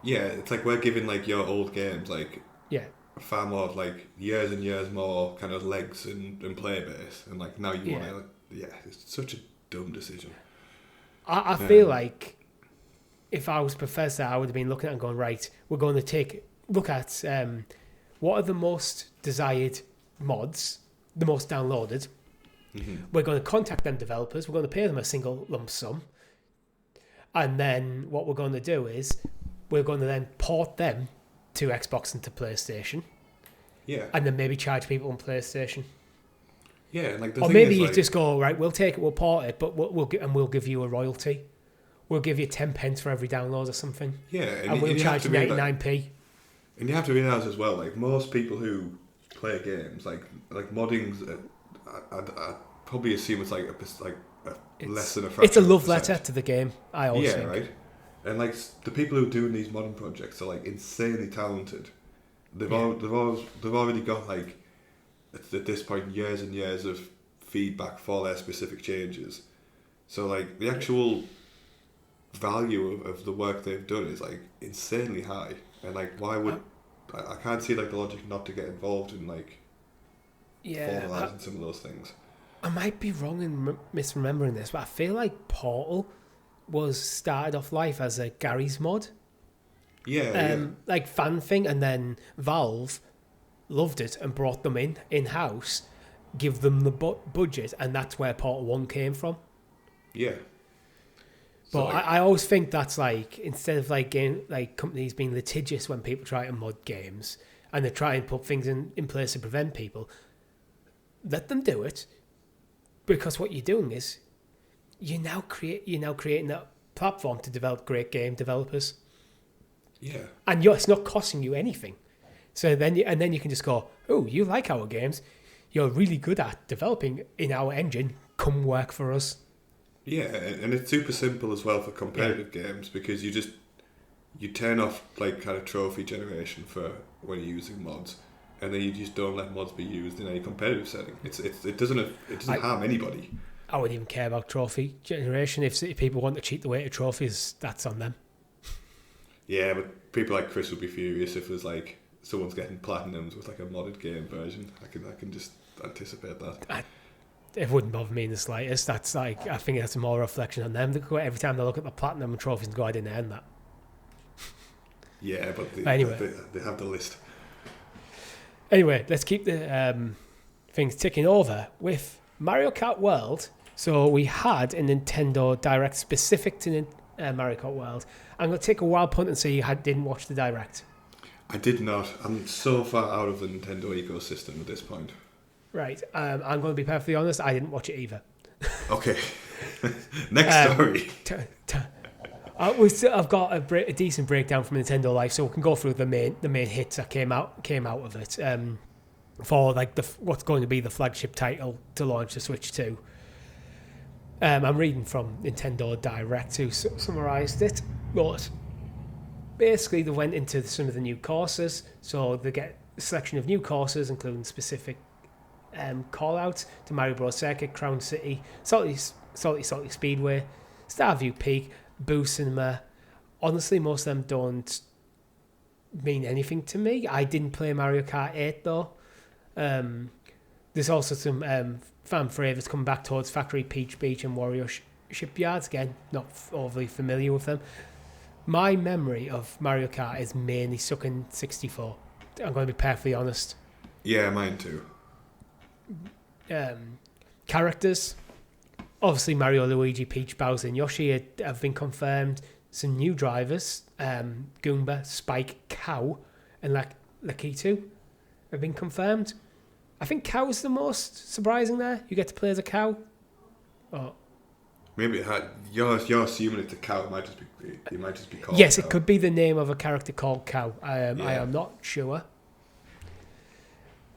Yeah, it's like we're giving like your old games like far more like years and years more kind of legs and player base. And like now you want to, it's such a dumb decision. I feel like if I was Bethesda, I would have been looking at it and going, right, we're going to look at what are the most desired mods, the most downloaded. Mm-hmm. We're going to contact them developers. We're going to pay them a single lump sum. And then what we're going to do is we're going to then port them to Xbox and to PlayStation. Yeah. And then maybe charge people on PlayStation. Yeah, like or maybe you just go, right, we'll take it, we'll port it, but we'll give you a royalty. We'll give you 10 pence for every download or something. Yeah, and we'll charge you 99p. And you have to realise as well, like most people who play games, like modding, I probably assume it's less than a fraction. It's a love letter to the game. I always think. Right. And like the people who are doing these modding projects are like insanely talented. They've already got like at this point years and years of feedback for their specific changes. So like the actual value of the work they've done is like insanely high. And like, why would I can't see like the logic not to get involved in like formalising some of those things. I might be wrong in misremembering this, but I feel like Portal was started off life as a Gary's mod. Like fan thing, and then Valve loved it and brought them in-house, give them the budget, and that's where Portal 1 came from. Yeah. But I always think that's like, instead of like companies being litigious when people try to mod games and they try and put things in place to prevent people, let them do it, because what you're doing is you're now creating a platform to develop great game developers. Yeah. And it's not costing you anything. So then you can just go, oh, you like our games, you're really good at developing in our engine, come work for us. Yeah, and it's super simple as well for competitive games, because you turn off like kind of trophy generation for when you're using mods, and then you just don't let mods be used in any competitive setting. It doesn't harm anybody. I wouldn't even care about trophy generation. If people want to cheat the way to trophies, that's on them. Yeah, but people like Chris would be furious if there's like someone's getting platinums with like a modded game version. I can just anticipate that. It wouldn't bother me in the slightest. That's like, I think that's more reflection on them. Every time they look at the platinum trophies and go, I didn't earn that. Yeah, but anyway, they have the list. Anyway, let's keep the things ticking over with Mario Kart World. So we had a Nintendo Direct specific to Mario Kart World. I'm going to take a wild punt and say you didn't watch the Direct. I did not. I'm so far out of the Nintendo ecosystem at this point. Right. I'm going to be perfectly honest. I didn't watch it either. Okay. Next story. I've got a decent breakdown from Nintendo Life, so we can go through the main hits that came out of it. For like what's going to be the flagship title to launch the Switch 2. I'm reading from Nintendo Direct, who summarised it. But basically, they went into some of the new courses, so they get a selection of new courses, including specific call-outs to Mario Bros. Circuit, Crown City, Salty Speedway, Starview Peak, Boo Cinema. Honestly, most of them don't mean anything to me. I didn't play Mario Kart 8 though. There's also some fan favourites coming back towards Factory, Peach Beach and Warrior Shipyards. Again, not overly familiar with them. My memory of Mario Kart is mainly stuck in 64. I'm going to be perfectly honest. Yeah, mine too. Characters. obviously Mario, Luigi, Peach, Bowser, and Yoshi have been confirmed. Some new drivers, Goomba, Spike, Cow, and Lakitu have been confirmed. I think Cow's the most surprising there. You get to play as a cow. Oh. Maybe you're assuming it's a cow. It might just be called. Yes, cow. It could be the name of a character called Cow. I am not sure.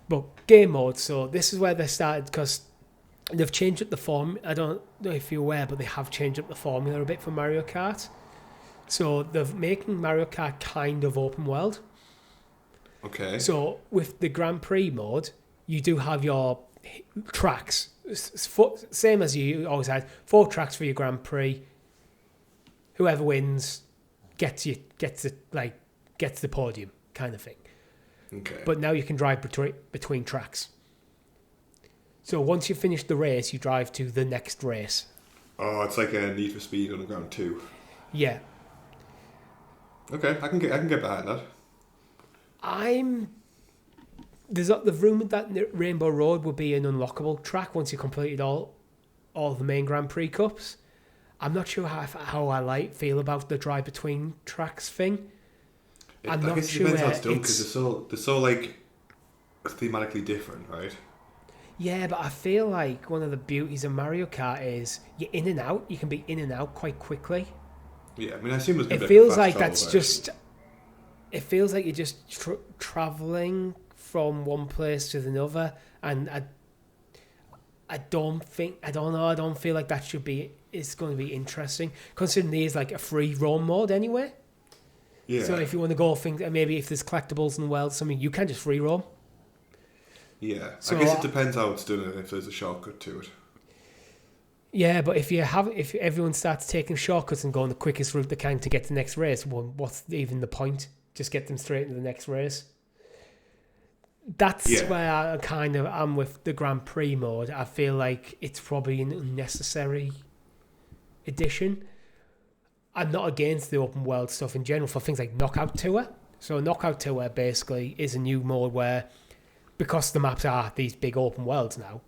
But game mode. So this is where they started because they've changed up the form. I don't know if you're aware, but they have changed up the formula a bit for Mario Kart. So they're making Mario Kart kind of open world. Okay. So with the Grand Prix mode, you do have your tracks. Same as you always had. 4 tracks for your Grand Prix. Whoever wins gets the podium kind of thing. Okay. But now you can drive between tracks. So once you finish the race, you drive to the next race. Oh, it's like a Need for Speed Underground 2. Yeah. Okay, I can get behind that. They've rumoured that Rainbow Road will be an unlockable track once you completed all the main Grand Prix Cups. I'm not sure how I feel about the drive between tracks thing. I guess it depends how it's done because they're so like thematically different, right? Yeah, but I feel like one of the beauties of Mario Kart is you're in and out. You can be in and out quite quickly. Yeah, I mean, I assume it's. It feels like that's just. It feels like you're just traveling from one place to another, and I don't feel like that should be. It's going to be interesting considering there's like a free roam mode anyway. Yeah. So if you want to go maybe if there's collectibles in the world, something you can just free roam. Yeah, so, I guess it depends how it's done and if there's a shortcut to it. Yeah, but if everyone starts taking shortcuts and going the quickest route they can to get to the next race, well, what's even the point? Just get them straight into the next race. That's where I kind of am with the Grand Prix mode. I feel like it's probably an unnecessary addition. I'm not against the open world stuff in general for things like Knockout Tour. So Knockout Tour basically is a new mode where, because the maps are these big open worlds now,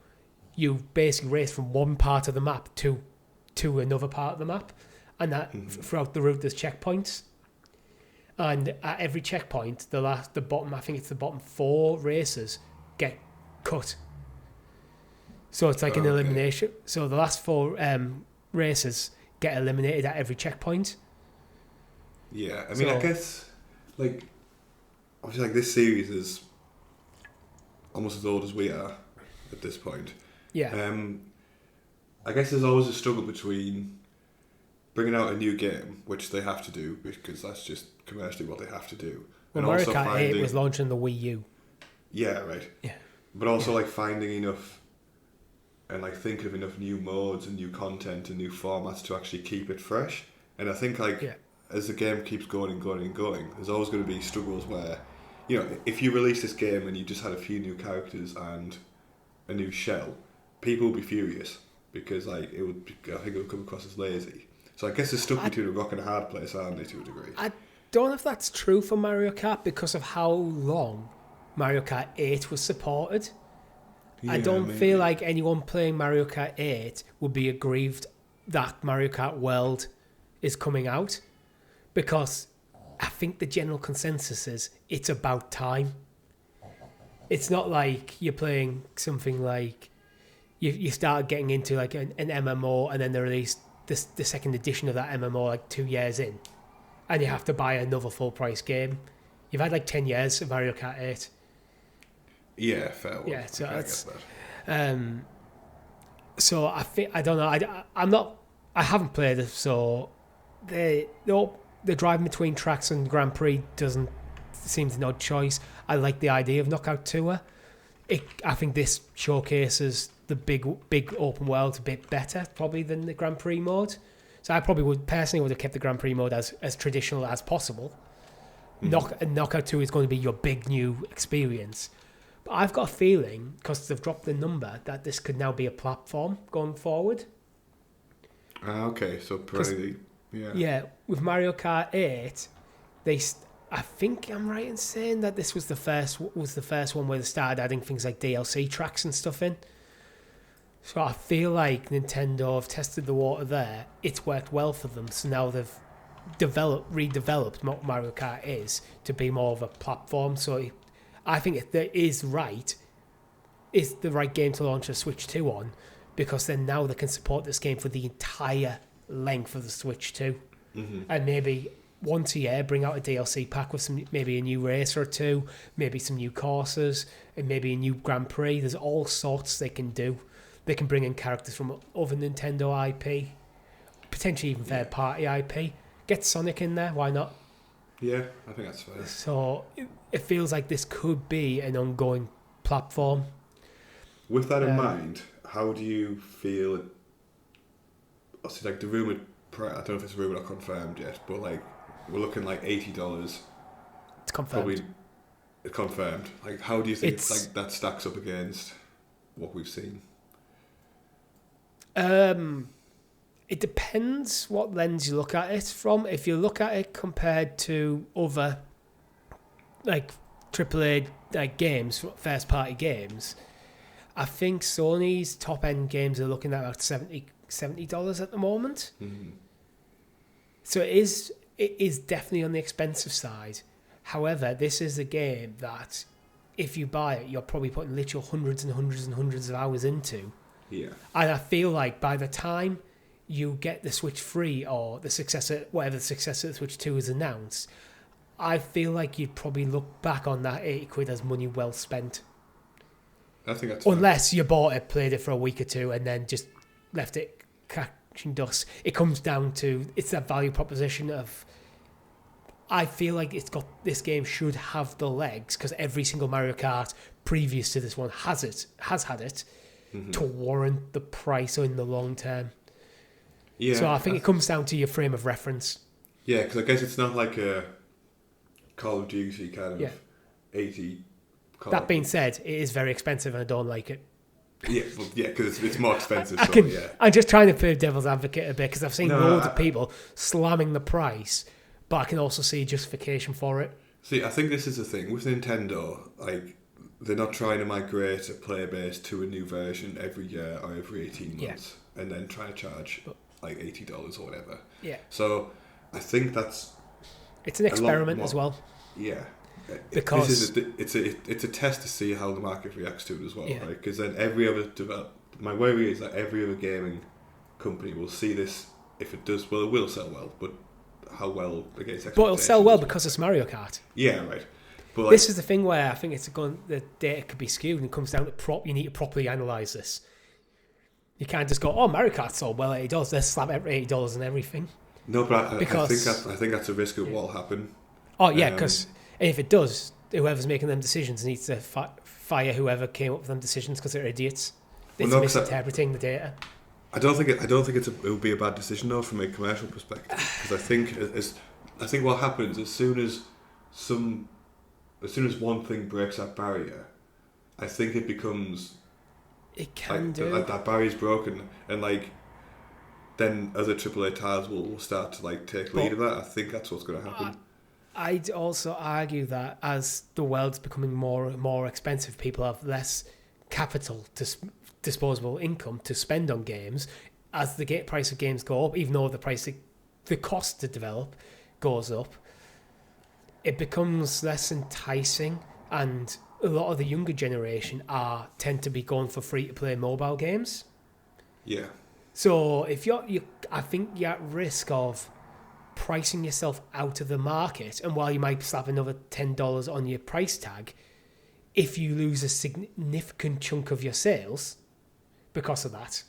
you basically race from one part of the map to another part of the map, and that throughout the route there's checkpoints. And at every checkpoint, the bottom 4 races get cut. So it's like an elimination. So the last 4 races get eliminated at every checkpoint. Yeah, I mean, I guess, like, obviously, like, this series is almost as old as we are at this point. Yeah. I guess there's always a struggle between bringing out a new game, which they have to do because that's just commercially what they have to do. Well, Mario Kart 8 was launching the Wii U. Yeah, right. Yeah. But also, like, finding enough and, like, thinking of enough new modes and new content and new formats to actually keep it fresh. And I think, like, as the game keeps going and going and going, there's always going to be struggles where, you know, if you release this game and you just had a few new characters and a new shell, people will be furious because, like, I think it would come across as lazy. So I guess they're stuck between a rock and a hard place, aren't they, to a degree? I don't know if that's true for Mario Kart because of how long Mario Kart 8 was supported. Yeah, I don't feel like anyone playing Mario Kart 8 would be aggrieved that Mario Kart World is coming out because I think the general consensus is it's about time. It's not like you're playing something like you start getting into like an MMO and then they release the second edition of that MMO like 2 years in and you have to buy another full price game. You've had like 10 years of Mario Kart 8. Yeah, fair. Yeah, so that's so I think I don't know. I haven't played it, so the driving between tracks and Grand Prix doesn't seem an odd choice. I like the idea of Knockout Tour. I think this showcases the big open world a bit better probably than the Grand Prix mode. So I probably would have kept the Grand Prix mode as traditional as possible. Knockout 2 is going to be your big new experience. But I've got a feeling, because they've dropped the number, that this could now be a platform going forward. Okay, so probably, Yeah, with Mario Kart 8, I think I'm right in saying that this was the first one where they started adding things like DLC tracks and stuff in. So I feel like Nintendo have tested the water there. It's worked well for them. So now they've redeveloped what Mario Kart is to be more of a platform. So I think it is the right game to launch a Switch 2 on, because then now they can support this game for the entire length of the Switch 2. Mm-hmm. And maybe once a year bring out a DLC pack with maybe a new race or two, maybe some new courses, and maybe a new Grand Prix. There's all sorts they can do. They can bring in characters from other Nintendo IP, potentially even third-party IP. Get Sonic in there, why not? Yeah, I think that's fair. So it feels like this could be an ongoing platform. With that in mind, how do you feel? Obviously, like the rumored price, I don't know if it's rumored or confirmed yet, but like we're looking like $80. It's confirmed. Probably confirmed. Like, how do you think like that stacks up against what we've seen? It depends what lens you look at it from. If you look at it compared to other like AAA like games, first party games, I think Sony's top end games are looking at about $70 at the moment. Mm-hmm. So it is definitely on the expensive side. However, this is a game that if you buy it, you're probably putting literal hundreds and hundreds and hundreds of hours into. Yeah. And I feel like by the time you get the Switch 3 or the successor, whatever the successor of the Switch 2 is announced, I feel like you'd probably look back on that 80 quid as money well spent. I think that's unless you bought it, played it for a week or two, and then just left it catching dust. It comes down to, it's that value proposition of, I feel like this game should have the legs, because every single Mario Kart previous to this one has had it, mm-hmm. to warrant the price in the long term. Yeah. So I think it comes down to your frame of reference. Yeah, because I guess it's not like a Call of Duty kind of 80. That being said, it is very expensive and I don't like it. Yeah, well, because it's more expensive. I'm just trying to play devil's advocate a bit, because I've seen loads of people slamming the price, but I can also see justification for it. See, I think this is the thing with Nintendo. Like, they're not trying to migrate a player base to a new version every year or every 18 months, and then try to charge like $80 or whatever. Yeah. So I think it's an experiment as well. Yeah. Because it's a test to see how the market reacts to it as well, right? Because then every other my worry is that every other gaming company will see this. If it does well, it will sell well, but how well against expectations? But it'll sell well because it's Mario Kart. Yeah, right. But this is the thing where I think the data could be skewed, and it comes down to you need to properly analyse this. You can't just go, oh, Mario Kart sold well at $80, let's slap $80 and everything. No, but I think that's a risk of what will happen. Oh yeah, because if it does, whoever's making them decisions needs to fire whoever came up with them decisions, because they're idiots. It's misinterpreting the data. I don't think it would be a bad decision though from a commercial perspective, because I think what happens as soon as one thing breaks that barrier, I think it becomes that barrier's broken, and like then other AAA titles will start to like take lead of that. I think that's what's going to happen. I'd also argue that as the world's becoming more and more expensive, people have less capital to disposable income to spend on games. As the price of games go up, even though the cost to develop goes up, it becomes less enticing, and a lot of the younger generation tend to be going for free-to-play mobile games. Yeah. So if I think you're at risk of pricing yourself out of the market, and while you might slap another $10 on your price tag, if you lose a significant chunk of your sales because of that,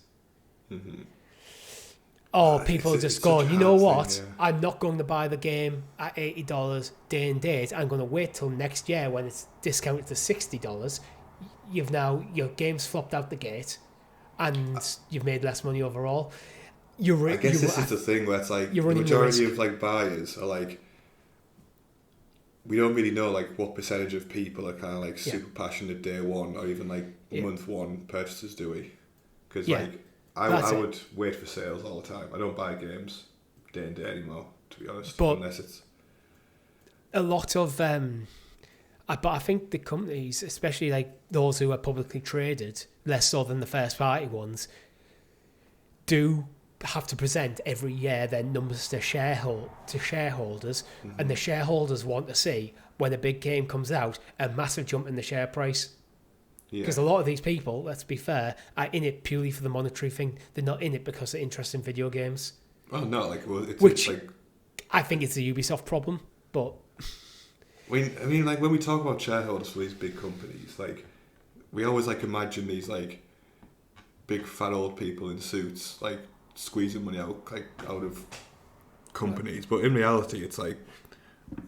mm-hmm. or people just go, you know what, I'm not going to buy the game at $80 day and date, I'm going to wait till next year when it's discounted to $60. Your game's flopped out the gate, and you've made less money overall. I guess this is the thing where it's like the majority of like buyers are like, we don't really know like what percentage of people are kind of like super passionate day one or even like month one purchases, do we? Because like I would wait for sales all the time. I don't buy games day and day anymore, to be honest, unless it's a lot of But I think the companies, especially like those who are publicly traded, less so than the first party ones, do have to present every year their numbers to shareholders, and the shareholders want to see, when a big game comes out, a massive jump in the share price. Because a lot of these people, let's be fair, are in it purely for the monetary thing. They're not in it because they're interested in video games. Oh no, like Which like, I think it's a Ubisoft problem, but I mean, like when we talk about shareholders for these big companies, like we always like imagine these like big fat old people in suits like squeezing money out of companies, but in reality, it's like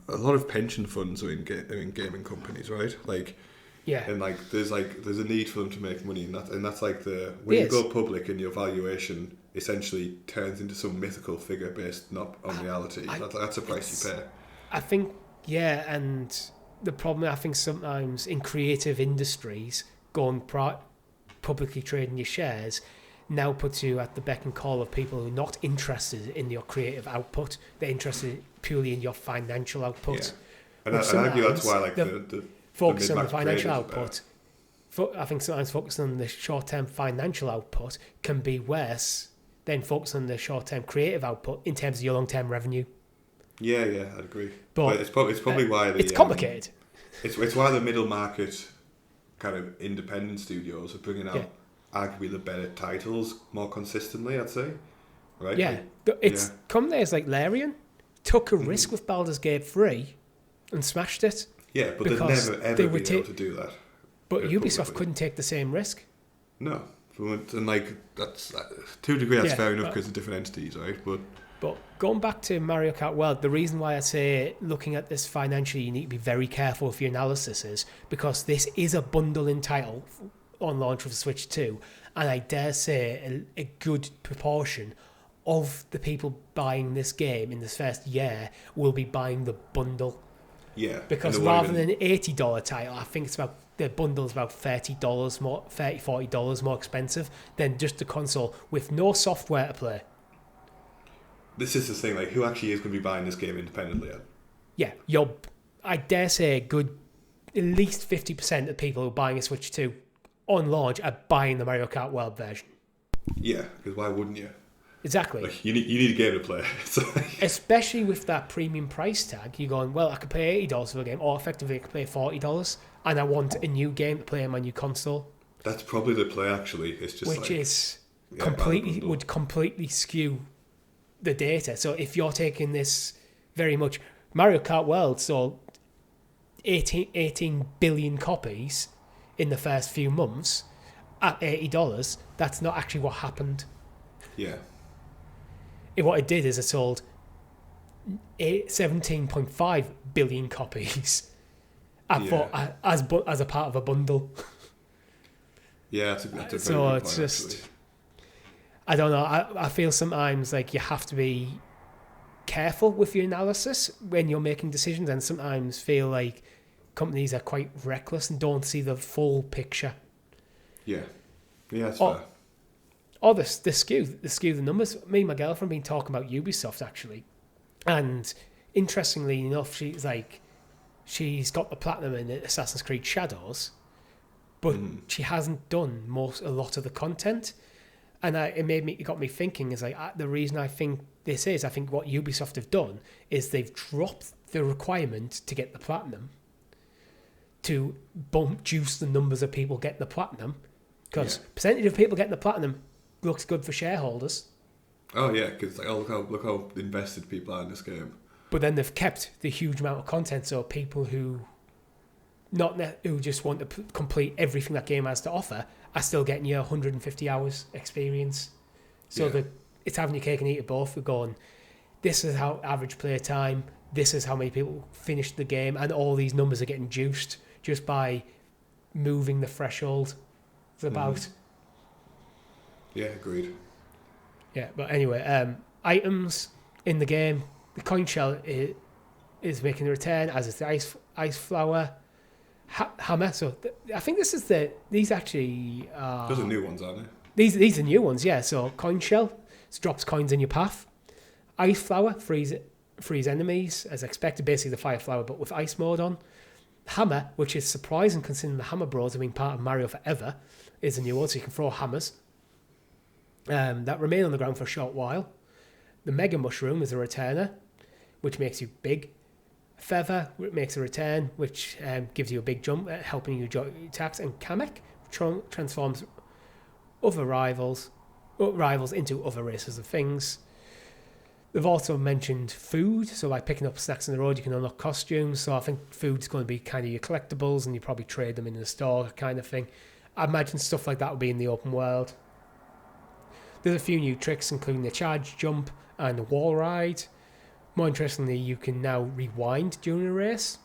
a lot of pension funds are in gaming companies, right? Like. Yeah, and like there's a need for them to make money, and that's like when you go public and your valuation essentially turns into some mythical figure based not on reality. That's a price you pay. I think, and the problem I think sometimes in creative industries, going publicly trading your shares now puts you at the beck and call of people who are not interested in your creative output. They're interested purely in your financial output. Yeah. And I argue that's why like the focus on the financial output. I think sometimes focusing on the short-term financial output can be worse than focusing on the short-term creative output in terms of your long-term revenue. Yeah, I'd agree. But it's probably why it's complicated. It's why the middle market kind of independent studios are bringing out arguably the better titles more consistently, I'd say. Right? Yeah, it's companies like Larian took a risk with Baldur's Gate 3 and smashed it. Yeah, but they've never ever been able to do that. But Ubisoft couldn't take the same risk. No, and like that's to a degree that's fair enough because of different entities, right? But going back to Mario Kart World, the reason why I say looking at this financially, you need to be very careful with your analysis is because this is a bundle-in title on launch of Switch 2, and I dare say a good proportion of the people buying this game in this first year will be buying the bundle. Yeah, because rather than an $80 title, I think the bundle's about $30 more, $40 more expensive than just the console with no software to play. This is the thing, like who actually is going to be buying this game independently? Yeah, I dare say at least 50% of people who are buying a Switch 2 on launch are buying the Mario Kart World version. Yeah, because why wouldn't you? Exactly. Like, you need a game to play. Especially with that premium price tag, you're going, well, I could pay $80 for a game, or effectively I could pay $40, and I want a new game to play on my new console. That's probably the play, actually. It's just would completely skew the data. So if you're taking this very much, Mario Kart World sold 18 billion copies in the first few months at $80, that's not actually what happened. Yeah. What it did is it sold 17.5 billion copies as a part of a bundle. Yeah, that's a very good so point, it's just, actually. I don't know. I feel sometimes like you have to be careful with your analysis when you're making decisions, and sometimes feel like companies are quite reckless and don't see the full picture. Yeah, that's fair. Oh, the skew the numbers. Me and my girlfriend been talking about Ubisoft actually, and interestingly enough, she's got the platinum in Assassin's Creed Shadows, but she hasn't done a lot of the content, and it got me thinking. Is like the reason I think this is. I think what Ubisoft have done is they've dropped the requirement to get the platinum to juice the numbers of people getting the platinum, because percentage of people getting the platinum looks good for shareholders. Oh yeah, because like, look how invested people are in this game. But then they've kept the huge amount of content, so people who just want to complete everything that game has to offer are still getting your 150 hours experience. So it's having your cake and eat it both. We're going, this is how average play time, this is how many people finished the game, and all these numbers are getting juiced just by moving the threshold about. Yeah, agreed. Yeah, but anyway, items in the game. The coin shell is making a return, as is the ice flower hammer. So I think this is these actually those are new ones, aren't they? These are new ones, yeah. So coin shell drops coins in your path. Ice flower freeze enemies as expected, basically the fire flower but with ice mode on. Hammer, which is surprising considering the Hammer Bros have been part of Mario forever, is a new one, so you can throw hammers that remain on the ground for a short while. The Mega Mushroom is a returner, which makes you big. Feather makes a return, which gives you a big jump, helping you dodge attacks. And Kamek transforms other rivals into other races of things. They've also mentioned food, so like picking up snacks on the road, you can unlock costumes. So I think food's going to be kind of your collectibles, and you probably trade them in the store, kind of thing. I imagine stuff like that will be in the open world. There's a few new tricks, including the charge jump and the wall ride. More interestingly, you can now rewind during a race.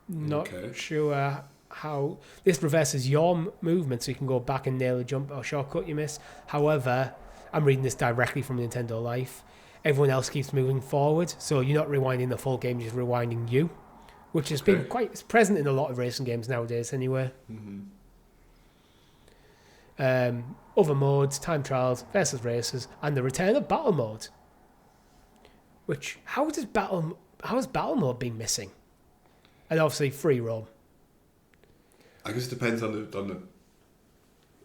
Not sure how... This reverses your movement, so you can go back and nail a jump or shortcut you miss. However, I'm reading this directly from Nintendo Life. Everyone else keeps moving forward, so you're not rewinding the full game, you're just rewinding you, which has been quite present in a lot of racing games nowadays anyway. Other modes, time trials, versus races, and the return of battle mode. Which, how has battle mode been missing? And obviously free roam. I guess it depends on the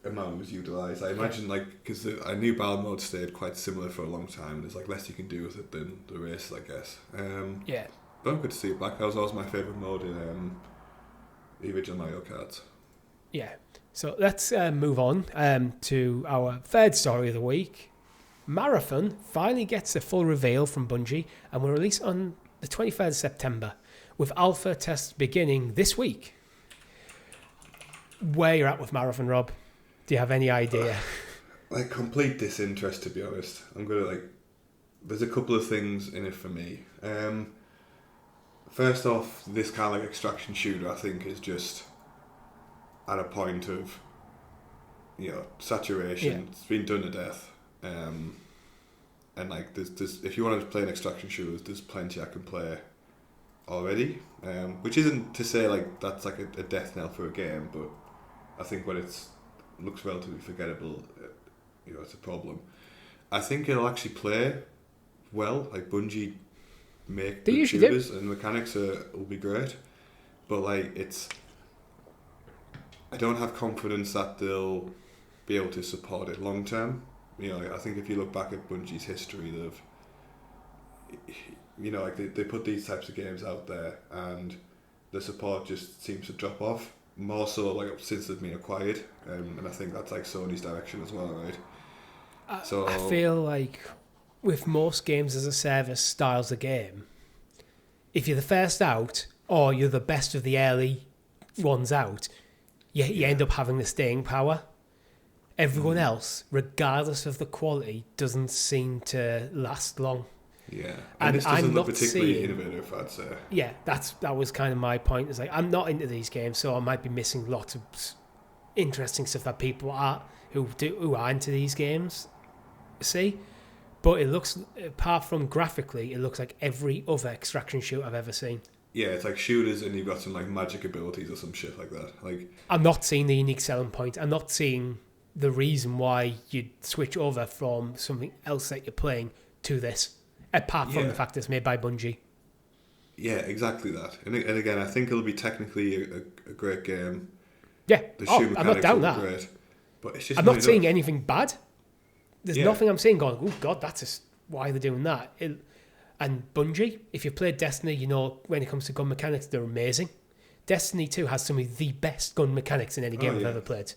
amount it was utilised. I imagine, because I knew battle mode stayed quite similar for a long time. There's less you can do with it than the races, I guess. Yeah. But I'm good to see it back. That was always my favourite mode in the original Mario Kart. Yeah. So let's move on to our third story of the week. Marathon finally gets a full reveal from Bungie and will release on the 23rd of September, with alpha tests beginning this week. Where you're at with Marathon, Rob? Do you have any idea? Complete disinterest, to be honest. I'm gonna there's a couple of things in it for me. First off, this kind of extraction shooter, I think, is just at a point of saturation. Yeah. It's been done to death. And there's if you want to play an extraction shooter, there's plenty I can play already. Which isn't to say that's a death knell for a game, but I think when it looks relatively forgettable, it's a problem. I think it'll actually play well. Bungie make the shooters and mechanics will be great, but it's. I don't have confidence that they'll be able to support it long term. I think if you look back at Bungie's history, they put these types of games out there, and the support just seems to drop off. More so since they've been acquired, and I think that's Sony's direction as well, right? I feel like with most games as a service styles of game, if you're the first out or you're the best of the early ones out, you end up having the staying power. Everyone else, regardless of the quality, doesn't seem to last long. Yeah, and this doesn't look particularly innovative, I'd say. Yeah, that was kind of my point. It's I'm not into these games, so I might be missing lots of interesting stuff that people who are into these games see. But it looks, apart from graphically, it looks like every other extraction shooter I've ever seen. Yeah, it's shooters and you've got some magic abilities or some shit like that. I'm not seeing the unique selling point. I'm not seeing the reason why you'd switch over from something else that you're playing to this, apart from the fact it's made by Bungie. Yeah, exactly that. And again, I think it'll be technically a great game. Yeah, I'm not down that. Great, but it's just I'm not seeing anything bad. There's nothing I'm seeing going, oh God, that's why they're doing that. And Bungie, if you've played Destiny, when it comes to gun mechanics, they're amazing. Destiny 2 has some of the best gun mechanics in any game I've ever played.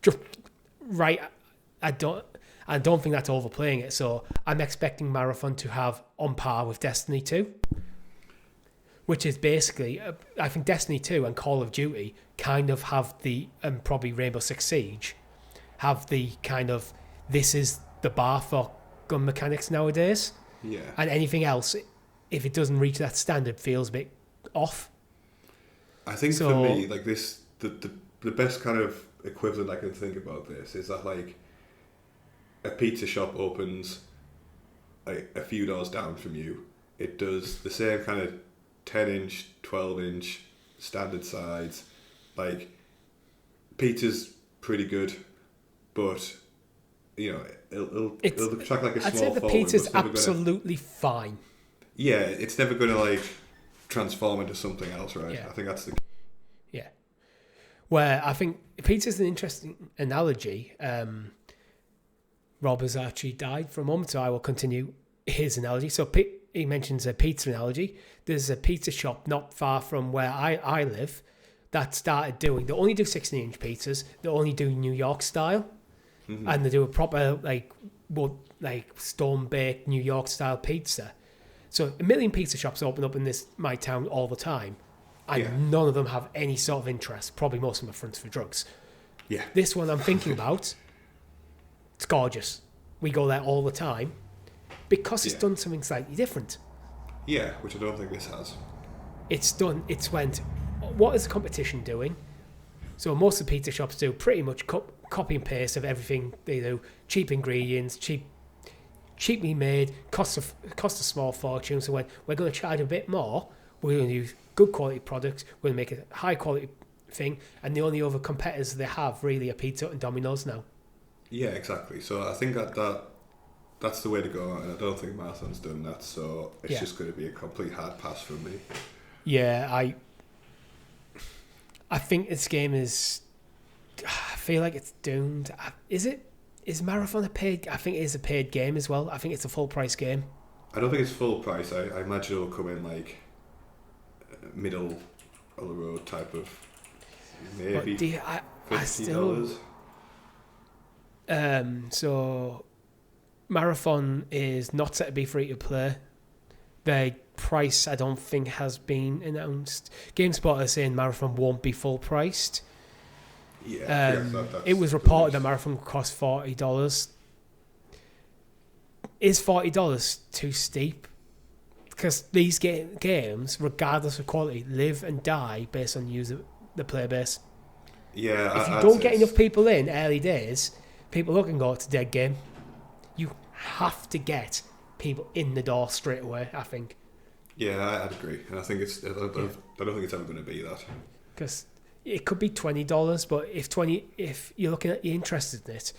Just right, I don't think that's overplaying it. So I'm expecting Marathon to have on par with Destiny 2, which is basically, I think Destiny 2 and Call of Duty kind of have and probably Rainbow Six Siege, have the kind of, this is the bar for gun mechanics nowadays. Yeah. And anything else, if it doesn't reach that standard, feels a bit off. I think for me, the best kind of equivalent I can think about this is that a pizza shop opens a few doors down from you. It does the same kind of 10-inch, 12-inch standard size. Pizza's pretty good, but it'll track a small. I'd say the pizza's absolutely fine. Yeah, it's never going to transform into something else, right? Yeah. I think that's the... Yeah. Where I think pizza's an interesting analogy. Rob has actually died for a moment, so I will continue his analogy. So he mentions a pizza analogy. There's a pizza shop not far from where I live that started doing... They only do 16-inch pizzas. They only do New York style. Mm-hmm. And they do a proper, like stone-baked New York style pizza. So a million pizza shops open up in my town all the time. And none of them have any sort of interest. Probably most of them are fronts for drugs. Yeah. This one I'm thinking about... It's gorgeous. We go there all the time because it's done something slightly different. Yeah, which I don't think this has. What is the competition doing? So most of the pizza shops do pretty much copy and paste of everything they do. Cheap ingredients, cheaply made, cost a small fortune. So when we're going to charge a bit more, we're going to use good quality products. We're going to make a high quality thing. And the only other competitors they have really are Pizza Hut and Domino's now. Yeah, exactly. So I think that's the way to go, and I don't think Marathon's done that, so it's just going to be a complete hard pass from me. Yeah, I think this game is... I feel like it's doomed. Is Marathon a paid... I think it is a paid game as well. I think it's a full price game. I don't think it's full price. I imagine it'll come in like middle of the road type of... Maybe $50. So Marathon is not set to be free to play. The price I don't think has been announced. GameSpot are saying Marathon won't be full priced. It was reported that Marathon would cost $40. Is $40 too steep? Because these games, regardless of quality, live and die based on the player base. Yeah, if you don't get enough people in early days, people look and go, it's a dead game. You have to get people in the door straight away, I think. Yeah, I'd agree. And I think I don't think it's ever going to be that. Because it could be $20, but if you're interested in it,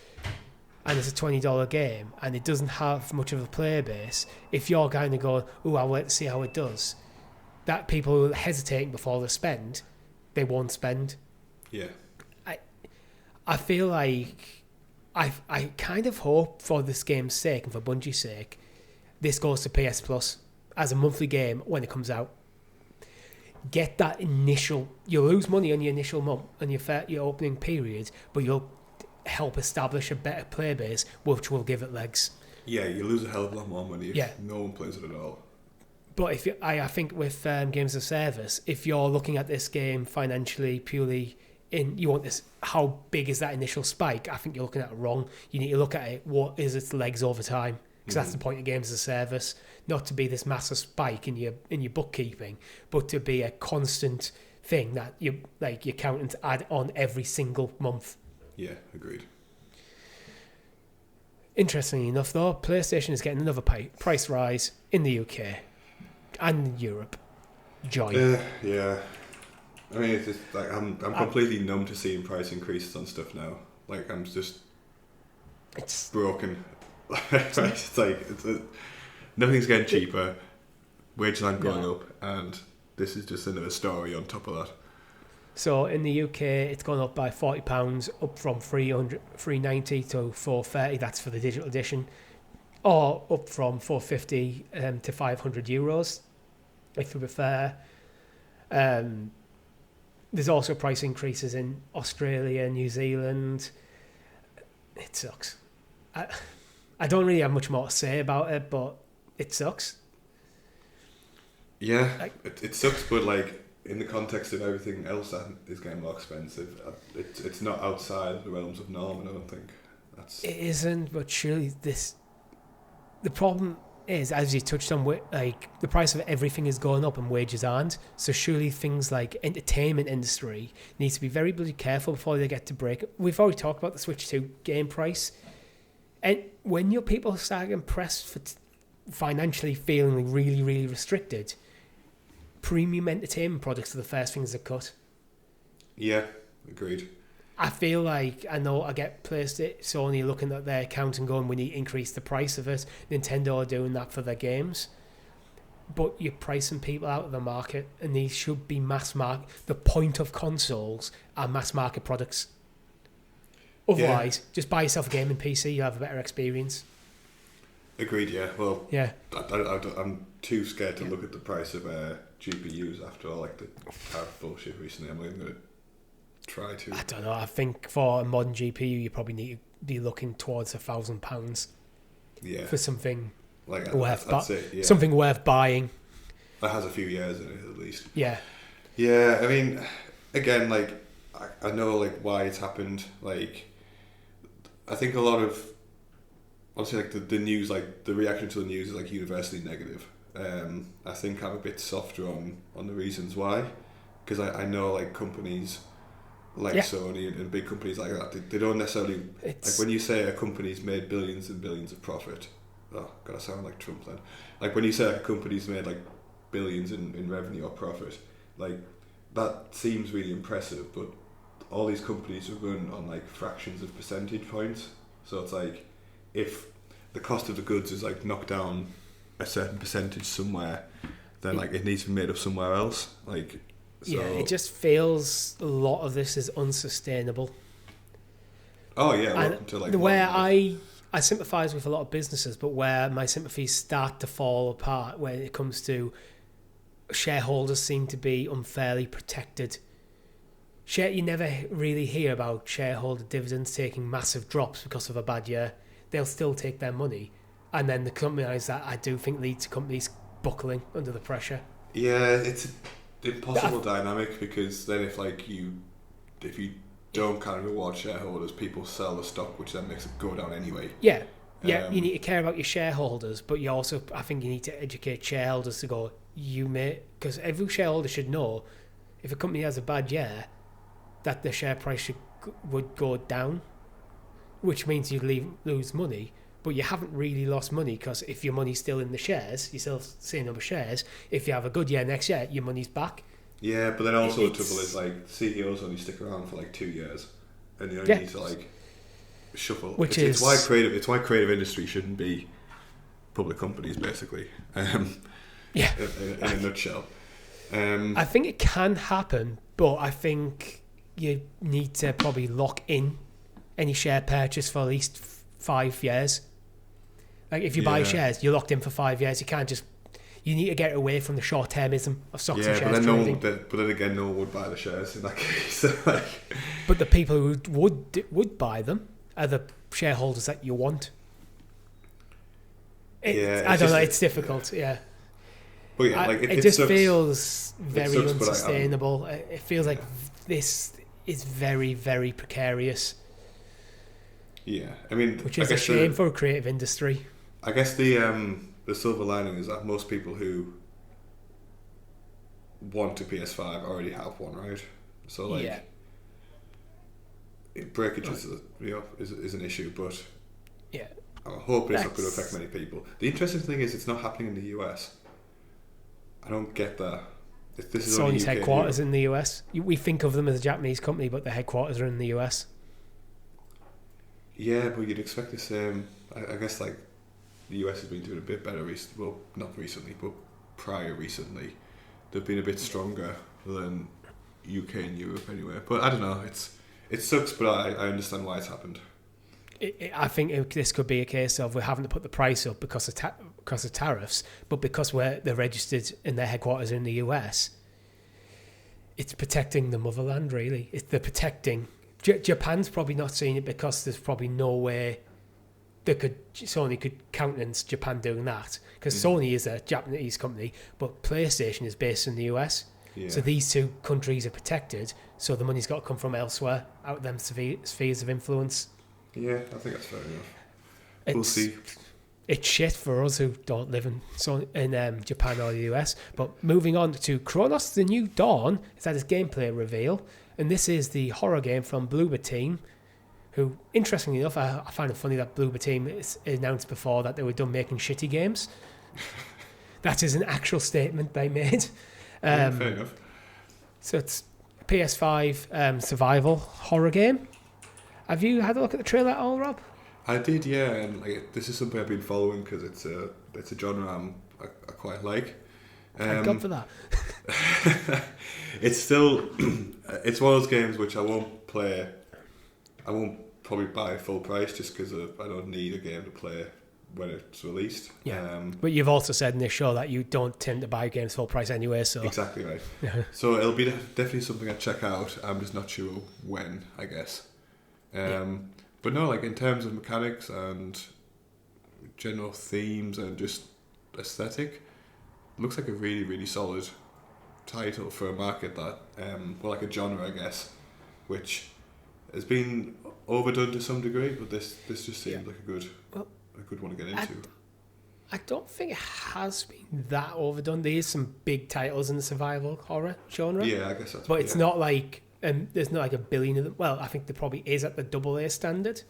and it's a $20 game, and it doesn't have much of a player base, if you're kind of going, I'll wait to see how it does, that people who are hesitating before they spend, they won't spend. Yeah. I feel like I kind of hope for this game's sake and for Bungie's sake, this goes to PS Plus as a monthly game when it comes out. Get that initial... You'll lose money on your initial month, on your opening period, but you'll help establish a better player base, which will give it legs. Yeah, you lose a hell of a lot more money if no one plays it at all. But I think with games of service, if you're looking at this game financially, purely... you want this, how big is that initial spike? I think you're looking at it wrong. You need to look at it, what is its legs over time? Because that's the point of games as a service, not to be this massive spike in your bookkeeping, but to be a constant thing that your accountants add on every single month. Yeah, agreed. Interestingly enough, though, PlayStation is getting another price rise in the UK and Europe. Joy. Yeah. I mean, it's just like I'm completely numb to seeing price increases on stuff now. Like I'm just, it's broken. It's like nothing's getting cheaper. Wages aren't going up, and this is just another story on top of that. So in the UK, it's gone up by £40, up from $390 to $430. That's for the digital edition, or up from €450 to €500, if you prefer. There's also price increases in Australia, New Zealand. It sucks. I don't really have much more to say about it, but it sucks. Yeah, it sucks, but like in the context of everything else that is getting more expensive, it's not outside the realms of norm, and I don't think it isn't. But surely the problem is, as you touched on, like the price of everything is going up and wages aren't. So surely things like entertainment industry needs to be very bloody careful before they get to break. We've already talked about the Switch 2 game price, and when your people start getting pressed for financially feeling really, really restricted, premium entertainment products are the first things that cut. Yeah, agreed. I feel like, I know I get Sony looking at their account and going, we need to increase the price of it. Nintendo are doing that for their games. but you're pricing people out of the market, and these should be mass market. The point of consoles are mass market products. Otherwise, just buy yourself a gaming PC, you'll have a better experience. Agreed, yeah. Well, yeah. I'm too scared to look at the price of GPUs after all like the tariff bullshit recently. I'm not even going to try to. I don't know. I think for a modern GPU, you probably need to be looking towards £1,000. Yeah. For something like worth something worth buying. That has a few years in it at least. Yeah. Yeah, I mean, again, like I know like why it's happened. Like, I think a lot of obviously like the news, like the reaction to the news is like universally negative. I think I'm a bit softer on the reasons why, because I know like companies like Sony and big companies like that, they don't necessarily like when you say a company's made billions and billions of profit. Oh god, I sound like Trump then. Like when you say a company's made like billions in revenue or profit, like that seems really impressive, but all these companies are run on like fractions of percentage points. So it's like if the cost of the goods is like knocked down a certain percentage somewhere, then like it needs to be made up somewhere else. Like so, yeah, it just feels a lot of this is unsustainable. Oh yeah, welcome to like where I sympathise with a lot of businesses, but where my sympathies start to fall apart when it comes to shareholders seem to be unfairly protected. You never really hear about shareholder dividends taking massive drops because of a bad year. They'll still take their money, and then the companies that I do think lead to companies buckling under the pressure. Yeah, it's an impossible dynamic, because then if you don't kind of reward shareholders, people sell the stock, which then makes it go down anyway. Yeah, you need to care about your shareholders, but you also, I think you need to educate shareholders to go, because every shareholder should know if a company has a bad year, that the share price would go down, which means you lose money, but you haven't really lost money, because if your money's still in the shares, you're still seeing other shares. If you have a good year next year, your money's back. Yeah, but then also the trouble is like CEOs only stick around for like 2 years, and you only need to like shuffle. It's why creative industry shouldn't be public companies, basically. In a nutshell. I think it can happen, but I think you need to probably lock in any share purchase for at least 5 years. Like if you buy shares, you're locked in for 5 years. You need to get away from the short-termism of stocks and shares trading. But then again, no one would buy the shares in that case. But the people who would buy them are the shareholders that you want. I don't know. It's difficult. Yeah. But yeah, it just feels very unsustainable. It feels like this is very, very precarious. Yeah, I mean, which is a shame for a creative industry. I guess the silver lining is that most people who want a PS5 already have one, right? So breakage is an issue, but I'm hoping it's not going to affect many people. The interesting thing is it's not happening in the US. I don't get that. This is Sony's headquarters in the US. We think of them as a Japanese company, but their headquarters are in the US. Yeah, but you'd expect the same. I guess like the US has been doing a bit better recently. Well, not recently, but recently. They've been a bit stronger than UK and Europe anyway. But I don't know. It sucks, but I understand why it's happened. I think this could be a case of we're having to put the price up because of tariffs, but because they're registered in their headquarters in the US, it's protecting the motherland, really. They're protecting... Japan's probably not seeing it because there's probably no way Sony could countenance Japan doing that, because Sony is a Japanese company, but PlayStation is based in the US. Yeah. So these two countries are protected, so the money's got to come from elsewhere, out of them spheres of influence. Yeah, I think that's fair enough. We'll see. It's shit for us who don't live in Japan or the US. But moving on to Cronos, the New Dawn, it's had its gameplay reveal, and this is the horror game from Bloober Team, who, interestingly enough, I find it funny that Bloober Team announced before that they were done making shitty games. That is an actual statement they made. Fair enough. So it's a PS5 survival horror game. Have you had a look at the trailer at all, Rob? I did, yeah, and this is something I've been following because it's a genre I quite like. Thank God for that. It's still, it's one of those games which I won't play. I won't probably buy full price just because I don't need a game to play when it's released. Yeah, but you've also said in this show that you don't tend to buy games full price anyway. So exactly right. So it'll be definitely something I check out. I'm just not sure when, I guess. But no, like in terms of mechanics and general themes and just aesthetic, looks like a really, really solid title for a market that, well, like a genre, I guess, which has been overdone to some degree. But this just seems like a good one to get into. I don't think it has been that overdone. There is some big titles in the survival horror genre. Yeah, I guess that's. But it's not like there's not like a billion of them. Well, I think there probably is at the AA standard.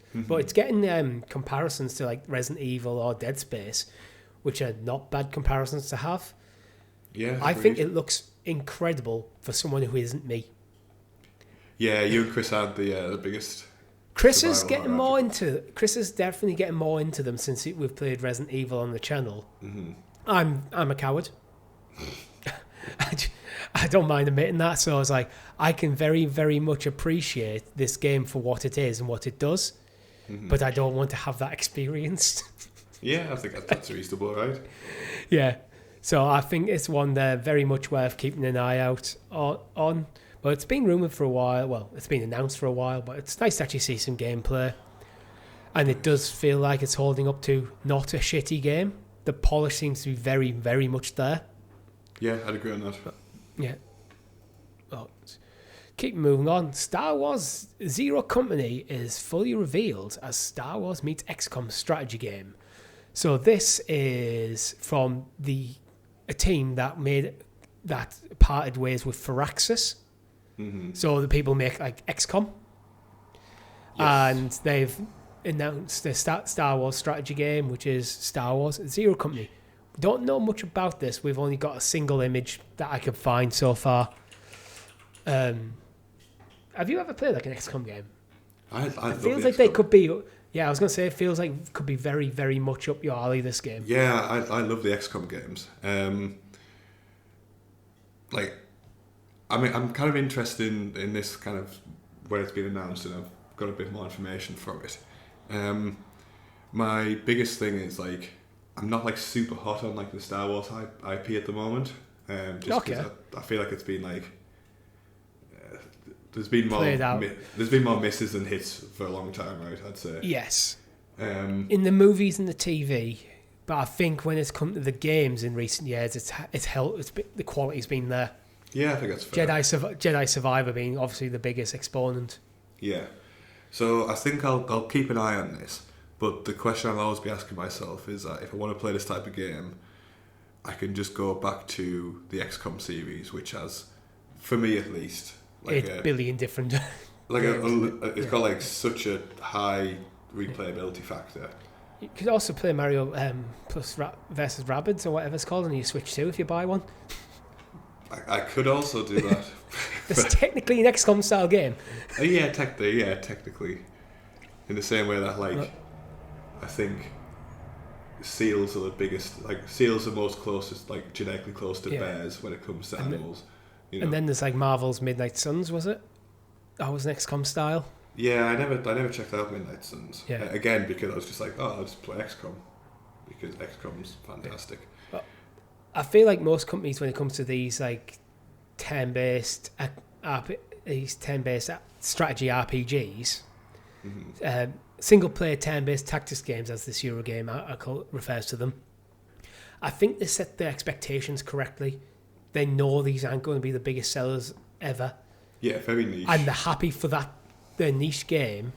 Mm-hmm. But it's getting comparisons to like Resident Evil or Dead Space, which are not bad comparisons to have. Yeah, I think it looks incredible for someone who isn't me. Yeah, you and Chris had the biggest. Chris is getting more into. Chris is definitely getting more into them since we've played Resident Evil on the channel. Mm-hmm. I'm a coward. I don't mind admitting that. So I was like, I can very, very much appreciate this game for what it is and what it does, but I don't want to have that experience. Yeah, I think that's reasonable, right? Yeah. So I think it's one there very much worth keeping an eye out on. But it's been rumoured for a while. Well, it's been announced for a while, but it's nice to actually see some gameplay. And it does feel like it's holding up to not a shitty game. The polish seems to be very, very much there. Yeah, I'd agree on that. Yeah. Well, keep moving on. Star Wars Zero Company is fully revealed as Star Wars meets XCOM strategy game. So this is from a team that parted ways with Firaxis. Mm-hmm. So the people make like XCOM. Yes. And they've announced the Star Wars strategy game, which is Star Wars Zero Company. We don't know much about this. We've only got a single image that I could find so far. Have you ever played like an XCOM game? I feels like they could be. Yeah, I was going to say it feels like it could be very, very much up your alley, this game. Yeah, I love the XCOM games. I mean, I'm kind of interested in this kind of where it's been announced, and I've got a bit more information from it. My biggest thing is like I'm not like super hot on like the Star Wars IP at the moment. Just because I feel like it's been like there's been more misses than hits for a long time, right? I'd say. Yes. In the movies and the TV, but I think when it's come to the games in recent years, the quality's been there. Yeah, I think that's fair. Jedi Survivor being obviously the biggest exponent. Yeah. So I think I'll keep an eye on this. But the question I'll always be asking myself is that if I want to play this type of game, I can just go back to the XCOM series, which has, for me at least, like 8 billion different. Like it's got like such a high replayability factor. You could also play Mario plus versus Rabbids or whatever it's called, and you switch to if you buy one. I could also do that. It's technically an XCOM style game. Yeah, technically. In the same way that I think seals are the biggest. Like seals are most closest, like genetically close to bears when it comes to animals. And then there's like Marvel's Midnight Suns, was it? That was an XCOM style. Yeah, I never checked out Midnight Suns. Yeah. Again, because I was just like, I'll just play XCOM because XCOM's fantastic. Well, I feel like most companies, when it comes to these like turn-based strategy RPGs, single-player turn-based tactics games, as this Eurogame refers to them, I think they set their expectations correctly. They know these aren't going to be the biggest sellers ever. Yeah, very niche. And they're happy for that, their niche game,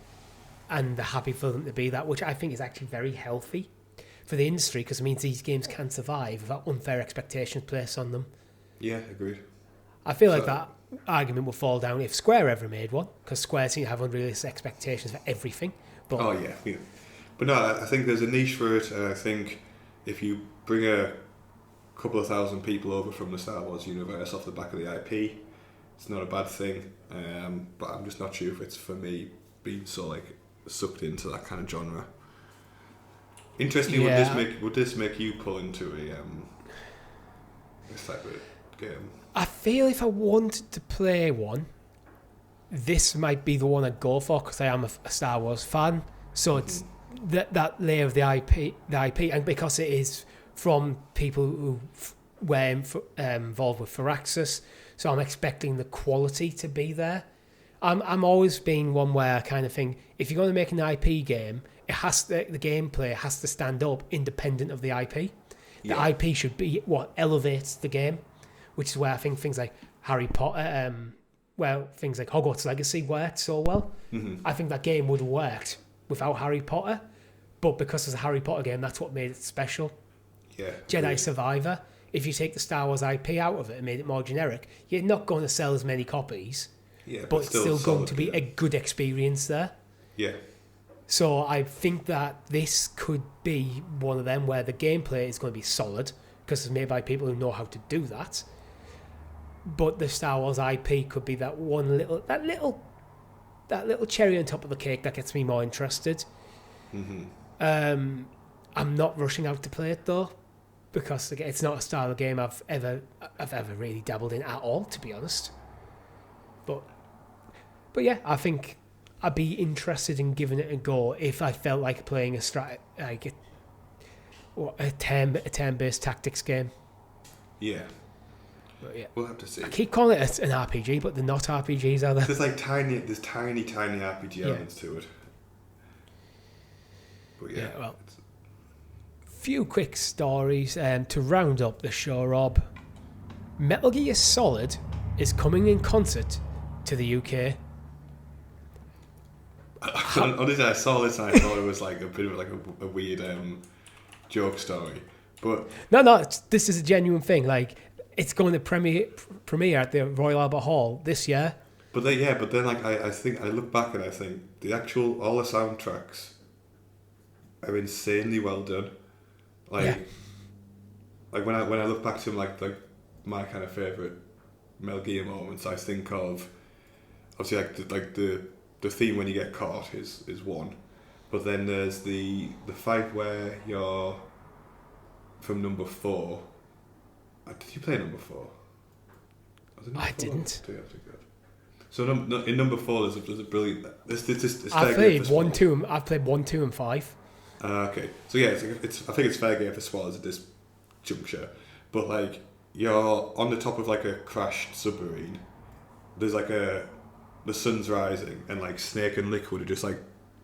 and they're happy for them to be that, which I think is actually very healthy for the industry, because it means these games can survive without unfair expectations placed on them. Yeah, agreed. I feel like that argument would fall down if Square ever made one, because Square seem to have unrealistic expectations for everything. But yeah. But no, I think there's a niche for it, and I think if you bring a couple of thousand people over from the Star Wars universe off the back of the IP, it's not a bad thing. But I'm just not sure if it's for me being so like sucked into that kind of genre. Interestingly, would this make you pull into this type of game? I feel if I wanted to play one, this might be the one I'd go for because I am a Star Wars fan. So it's that layer of the IP, and because it is from people who were involved with Firaxis, so I'm expecting the quality to be there. I'm always being one where I kind of think if you're going to make an IP game, the gameplay has to stand up independent of the IP. The IP should be what elevates the game, which is where I think things like Harry Potter, things like Hogwarts Legacy worked so well. I think that game would have worked without Harry Potter, but because it's a Harry Potter game, that's what made it special. Yeah. Jedi Survivor, if you take the Star Wars IP out of it and made it more generic, you're not going to sell as many copies. Yeah, but it's still going to be a good experience there. Yeah. So I think that this could be one of them where the gameplay is going to be solid because it's made by people who know how to do that. But the Star Wars IP could be that little cherry on top of the cake that gets me more interested. I'm not rushing out to play it though, because again, it's not a style of game I've ever really dabbled in at all, to be honest. But yeah, I think I'd be interested in giving it a go if I felt like playing a turn-based tactics game. Yeah. But yeah, we'll have to see. I keep calling it an RPG, but they're not RPGs, are they? There's like tiny RPG elements to it. But yeah, well, few quick stories to round up the show, Rob. Metal Gear Solid is coming in concert to the UK. Honestly, I saw this and I thought it was like a bit of like a weird joke story, but no, this is a genuine thing. Like, it's going to premiere at the Royal Albert Hall this year. But then like I think I look back and I think all the soundtracks are insanely well done. Like when I look back to like my kind of favorite Metal Gear moments, I think of obviously like the theme when you get caught is one, but then there's the fight where you're from number 4. Did you play number 4? I didn't. So in number 4 there's a brilliant. I've played 1, 2. I've played 1, 2, and 5. Okay, so yeah, I think it's fair game for spoilers at this juncture, but like you're on the top of like a crashed submarine. There's like the sun's rising and like Snake and Liquid are just like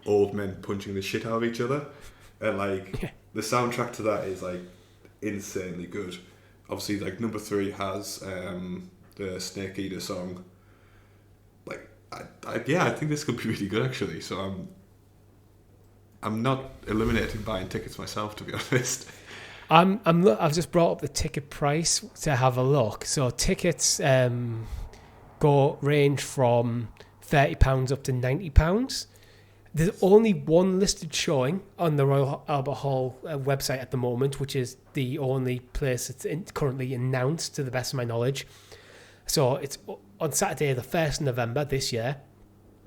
old men punching the shit out of each other, and like the soundtrack to that is like insanely good. Obviously, like number 3 has the Snake Eater song. Like I think this could be really good actually. So I'm not eliminating buying tickets myself, to be honest. I've just brought up the ticket price to have a look. So tickets range from £30 up to £90. There's only one listed showing on the Royal Albert Hall website at the moment, which is the only place it's currently announced, to the best of my knowledge. So it's on Saturday, the 1st of November this year.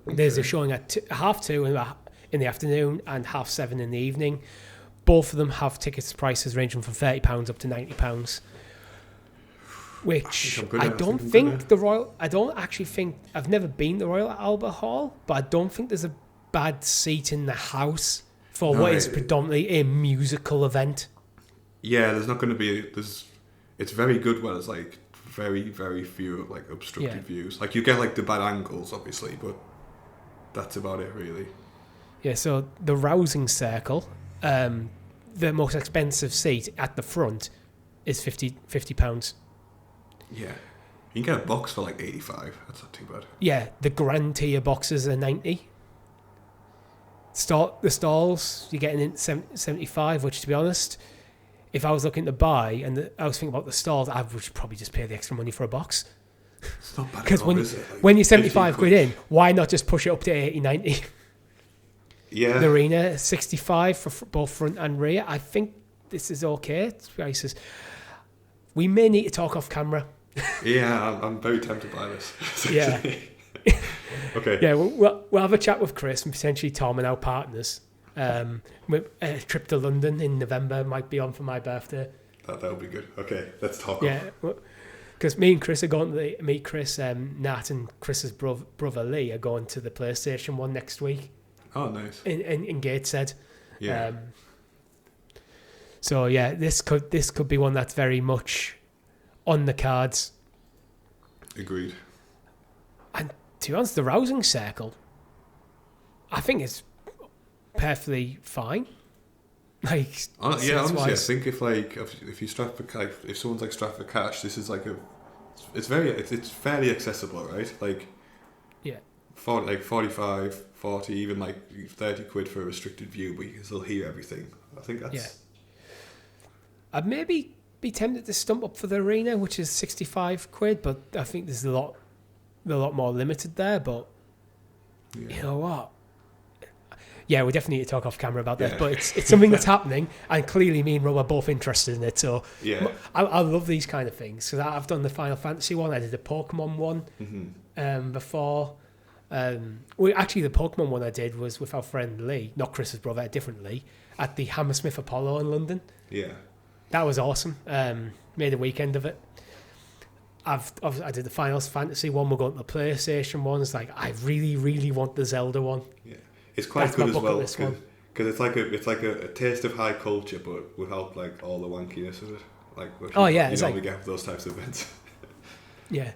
Okay. There's a showing at 2:30 in the afternoon and 7:30 in the evening. Both of them have tickets prices ranging from £30 up to £90. Which I don't actually think I've never been to Royal Albert Hall, but I don't think there's a bad seat in the house for what is predominantly a musical event. Yeah, there's not going to be. It's very good when it's like very, very few like obstructed views. Like you get like the bad angles, obviously, but that's about it, really. Yeah. So the rousing circle, the most expensive seat at the front, is £50. Yeah. You can get a box for like $85. That's not too bad. Yeah, the grand tier boxes are $90. The stalls, you're getting in $75, which, to be honest, if I was looking to buy and I was thinking about the stalls, I would probably just pay the extra money for a box. It's not bad because when you're 75 quid in, why not just push it up to 80, 90? Yeah. The arena, 65 for both front and rear. I think this is okay. Prices. We may need to talk off camera. Yeah, I'm very tempted by this. Yeah. Okay. Yeah, we'll have a chat with Chris and potentially Tom and our partners. A trip to London in November might be on for my birthday. That would be good. Okay, let's talk. Yeah, because me and Chris are going to Chris, Nat, and Chris's brother Lee are going to the PlayStation one next week. Oh, nice. In Gateshead. Yeah. So yeah, this could be one that's very much on the cards. Agreed. And to be honest, the rousing circle, I think it's perfectly fine. Like, honestly, I think if you strap for if someone's like strapped for cash, this is like it's fairly accessible, right? Like, yeah, 45, 40, even like 30 quid for a restricted view, but you can still hear everything. I think that's. Yeah. I'd maybe be tempted to stump up for the arena, which is 65 quid, but I think there's a lot more limited there. But you know what? Yeah, we definitely need to talk off camera about this, but it's something that's happening, and clearly me and Rob are both interested in it. So I love these kind of things, because I've done the Final Fantasy one, I did the Pokemon one before. Actually, the Pokemon one I did was with our friend Lee, not Chris's brother, a different Lee, at the Hammersmith Apollo in London. Yeah. That was awesome. Made a weekend of it. I did the Final Fantasy one. We're going to the PlayStation ones. Like, I really, really want the Zelda one. Yeah, it's quite good as well because it's like a taste of high culture, but without like all the wankiness of it. Like, we get those types of events. Yeah,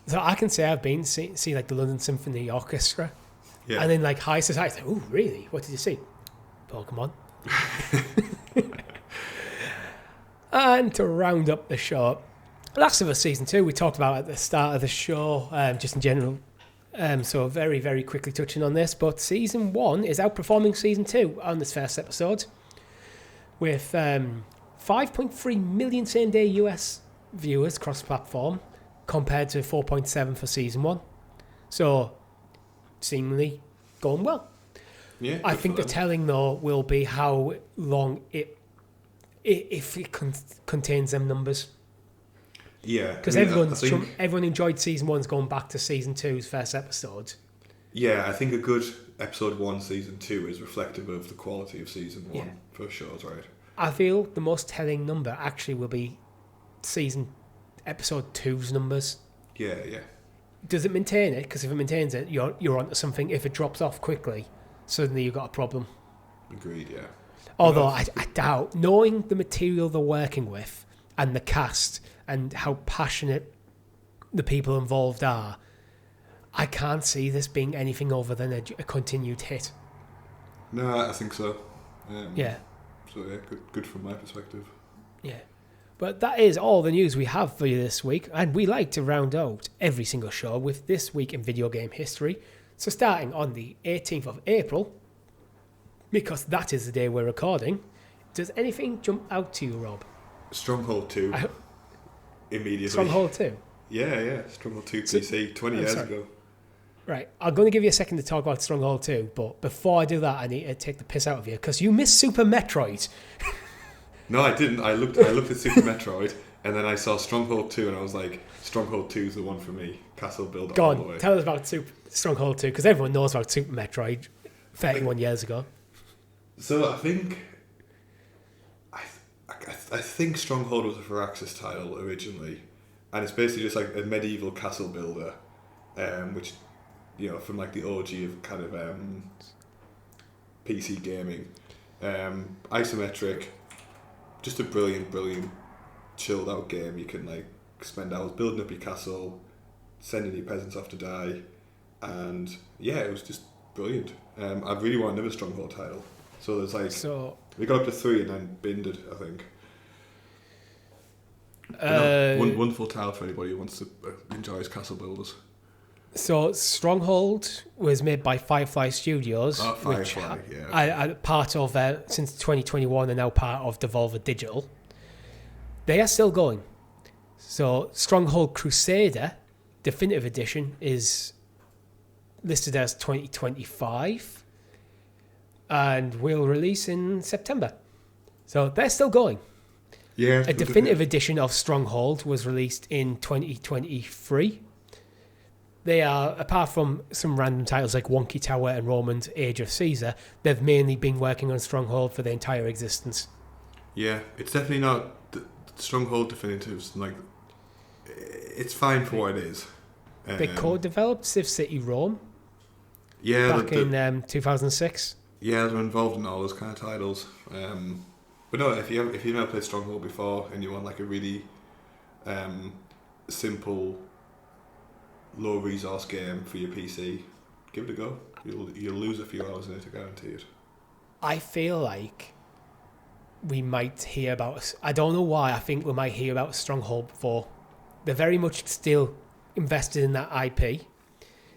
so I can say I've been see like the London Symphony Orchestra, and then like high society. Oh, really? What did you see? Pokemon. And to round up the show, Last of Us Season 2, we talked about at the start of the show, just in general. So very, very quickly touching on this. But Season 1 is outperforming Season 2 on this first episode, with 5.3 million same-day US viewers cross-platform, compared to 4.7 for Season 1. So, seemingly going well. Yeah, I think the telling, though, will be how long if it contains them numbers. Yeah, because everyone enjoyed Season 1's going back to Season 2's first episode. Yeah, I think a good Episode 1 Season 2 is reflective of the quality of Season 1 for shows, right? I feel the most telling number actually will be Episode 2's numbers. Yeah. Does it maintain it? Because if it maintains it, you're onto something. If it drops off quickly, suddenly you've got a problem. Agreed, yeah. Although I doubt, knowing the material they're working with and the cast and how passionate the people involved are, I can't see this being anything other than a continued hit. No, I think so. Yeah. So yeah, good from my perspective. Yeah. But that is all the news we have for you this week, and we like to round out every single show with This Week in Video Game History. So starting on the 18th of April, because that is the day we're recording, does anything jump out to you, Rob? Stronghold 2. Immediately. Stronghold 2? Yeah. Stronghold 2 PC, 20 years ago. Right, I'm going to give you a second to talk about Stronghold 2, but before I do that, I need to take the piss out of you, because you missed Super Metroid. No, I didn't. I looked at Super Metroid, and then I saw Stronghold 2, and I was like, Stronghold 2 is the one for me. Castle builder all the way. Tell us about Stronghold 2, because everyone knows about Super Metroid 31 years ago. So I think Stronghold was a Firaxis title originally, and it's basically just like a medieval castle builder, which, you know, from like the OG of kind of PC gaming, isometric, just a brilliant, chilled out game. You can like spend hours building up your castle, sending your peasants off to die, and yeah, it was just brilliant. I really want another Stronghold title. So there's like we got up to 3 and then binned it, I think. One wonderful title for anybody who wants to enjoy his castle builders. So Stronghold was made by Firefly Studios, which are part of since 2021 and now part of Devolver Digital. They are still going. So Stronghold Crusader Definitive Edition is listed as 2025 and will release in September. So they're still going. Yeah. A definitive edition of Stronghold was released in 2023. They are, apart from some random titles like Wonky Tower and Roman's Age of Caesar, they've mainly been working on Stronghold for their entire existence. Yeah, it's definitely not Stronghold Definitive's like, it's fine for what it is. Big co-developed Civ City Rome. Yeah, back in 2006. Yeah, they're involved in all those kind of titles. But no, if you've never played Stronghold before and you want like a really simple, low resource game for your PC, give it a go. You'll lose a few hours in it, I guarantee it. I feel like we might hear about... I don't know why, I think we might hear about Stronghold 4. They're very much still invested in that IP.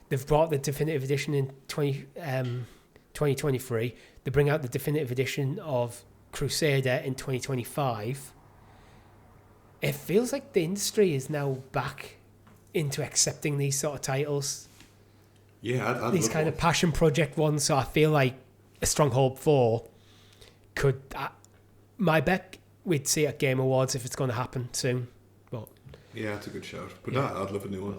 They've brought the Definitive Edition in 2023. They bring out the Definitive Edition of Crusader in 2025. It feels like the industry is now back into accepting these sort of titles. Yeah, these kind of passion project ones. So I feel like a Stronghold 4 could... my bet we'd see at Game Awards if it's going to happen soon. But yeah, it's a good shout. But no, I'd love a new one.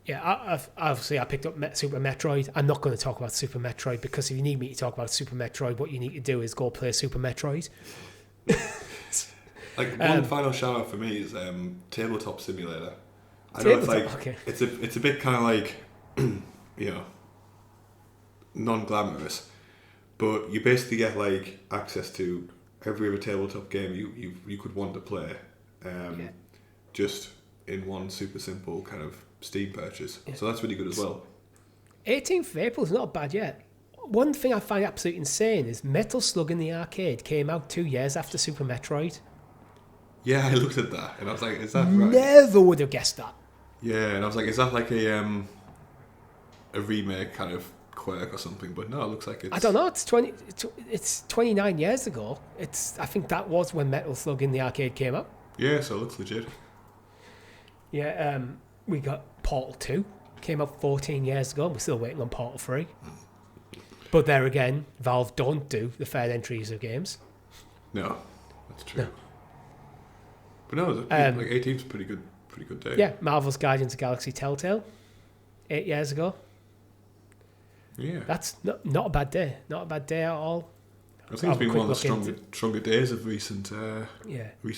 Yeah, I picked up Super Metroid. I'm not going to talk about Super Metroid because if you need me to talk about Super Metroid, what you need to do is go play Super Metroid. Like one final shout out for me is Tabletop Simulator. I know it's like okay. it's a bit kind of like non-glamorous, but you basically get like access to every other tabletop game you could want to play, just in one super simple kind of Steam purchase. Yeah. So that's really good as well. 18th of April is not bad yet. One thing I find absolutely insane is Metal Slug in the arcade came out 2 years after Super Metroid. Yeah, I looked at that and I was like, is that right? Never would have guessed that. Yeah, and I was like, is that like a remake kind of quirk or something? But no, it looks like it's... I don't know, it's 29 years ago. I think that was when Metal Slug in the arcade came out. Yeah, so it looks legit. Yeah, we got Portal 2, came out 14 years ago. We're still waiting on Portal 3. But there again, Valve don't do the fair entries of games. No, that's true. No. But no, like 18th's a pretty good day. Yeah, Marvel's Guardians of the Galaxy Telltale, 8 years ago. Yeah. That's not a bad day. Not a bad day at all. I think it's been one of the stronger days of recent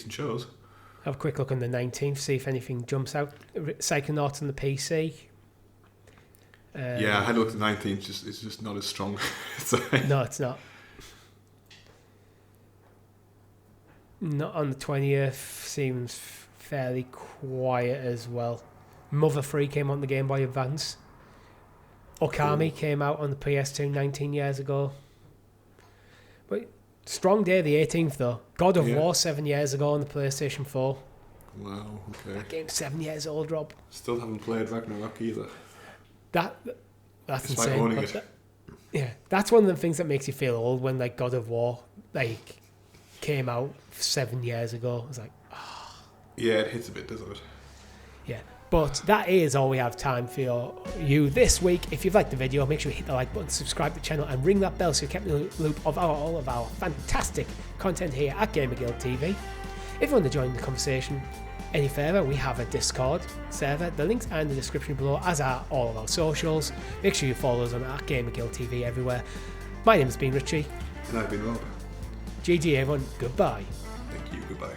shows. Have a quick look on the 19th, see if anything jumps out. Psychonauts on the PC. Yeah, I had a look at the 19th, it's just not as strong. No, it's not. Not on the 20th, seems fairly quiet as well. Mother 3 came on the Game Boy Advance. Okami came out on the PS2 19 years ago. But strong day, the 18th though. God of War 7 years ago on the PlayStation 4. Wow, okay. That game's 7 years old, Rob. Still haven't played Ragnarok either. That's insane. That's one of the things that makes you feel old when like God of War came out 7 years ago. It's like, yeah, it hits a bit, doesn't it? Yeah. But that is all we have time for you this week. If you've liked the video, make sure you hit the like button, subscribe to the channel, and ring that bell so you're kept in the loop of all of our fantastic content here at GamerGuildTV. If you want to join the conversation any further, we have a Discord server. The links are in the description below, as are all of our socials. Make sure you follow us on at GamerGuildTV everywhere. My name has been Richie. And I've been Rob. GG everyone, goodbye. Thank you, goodbye.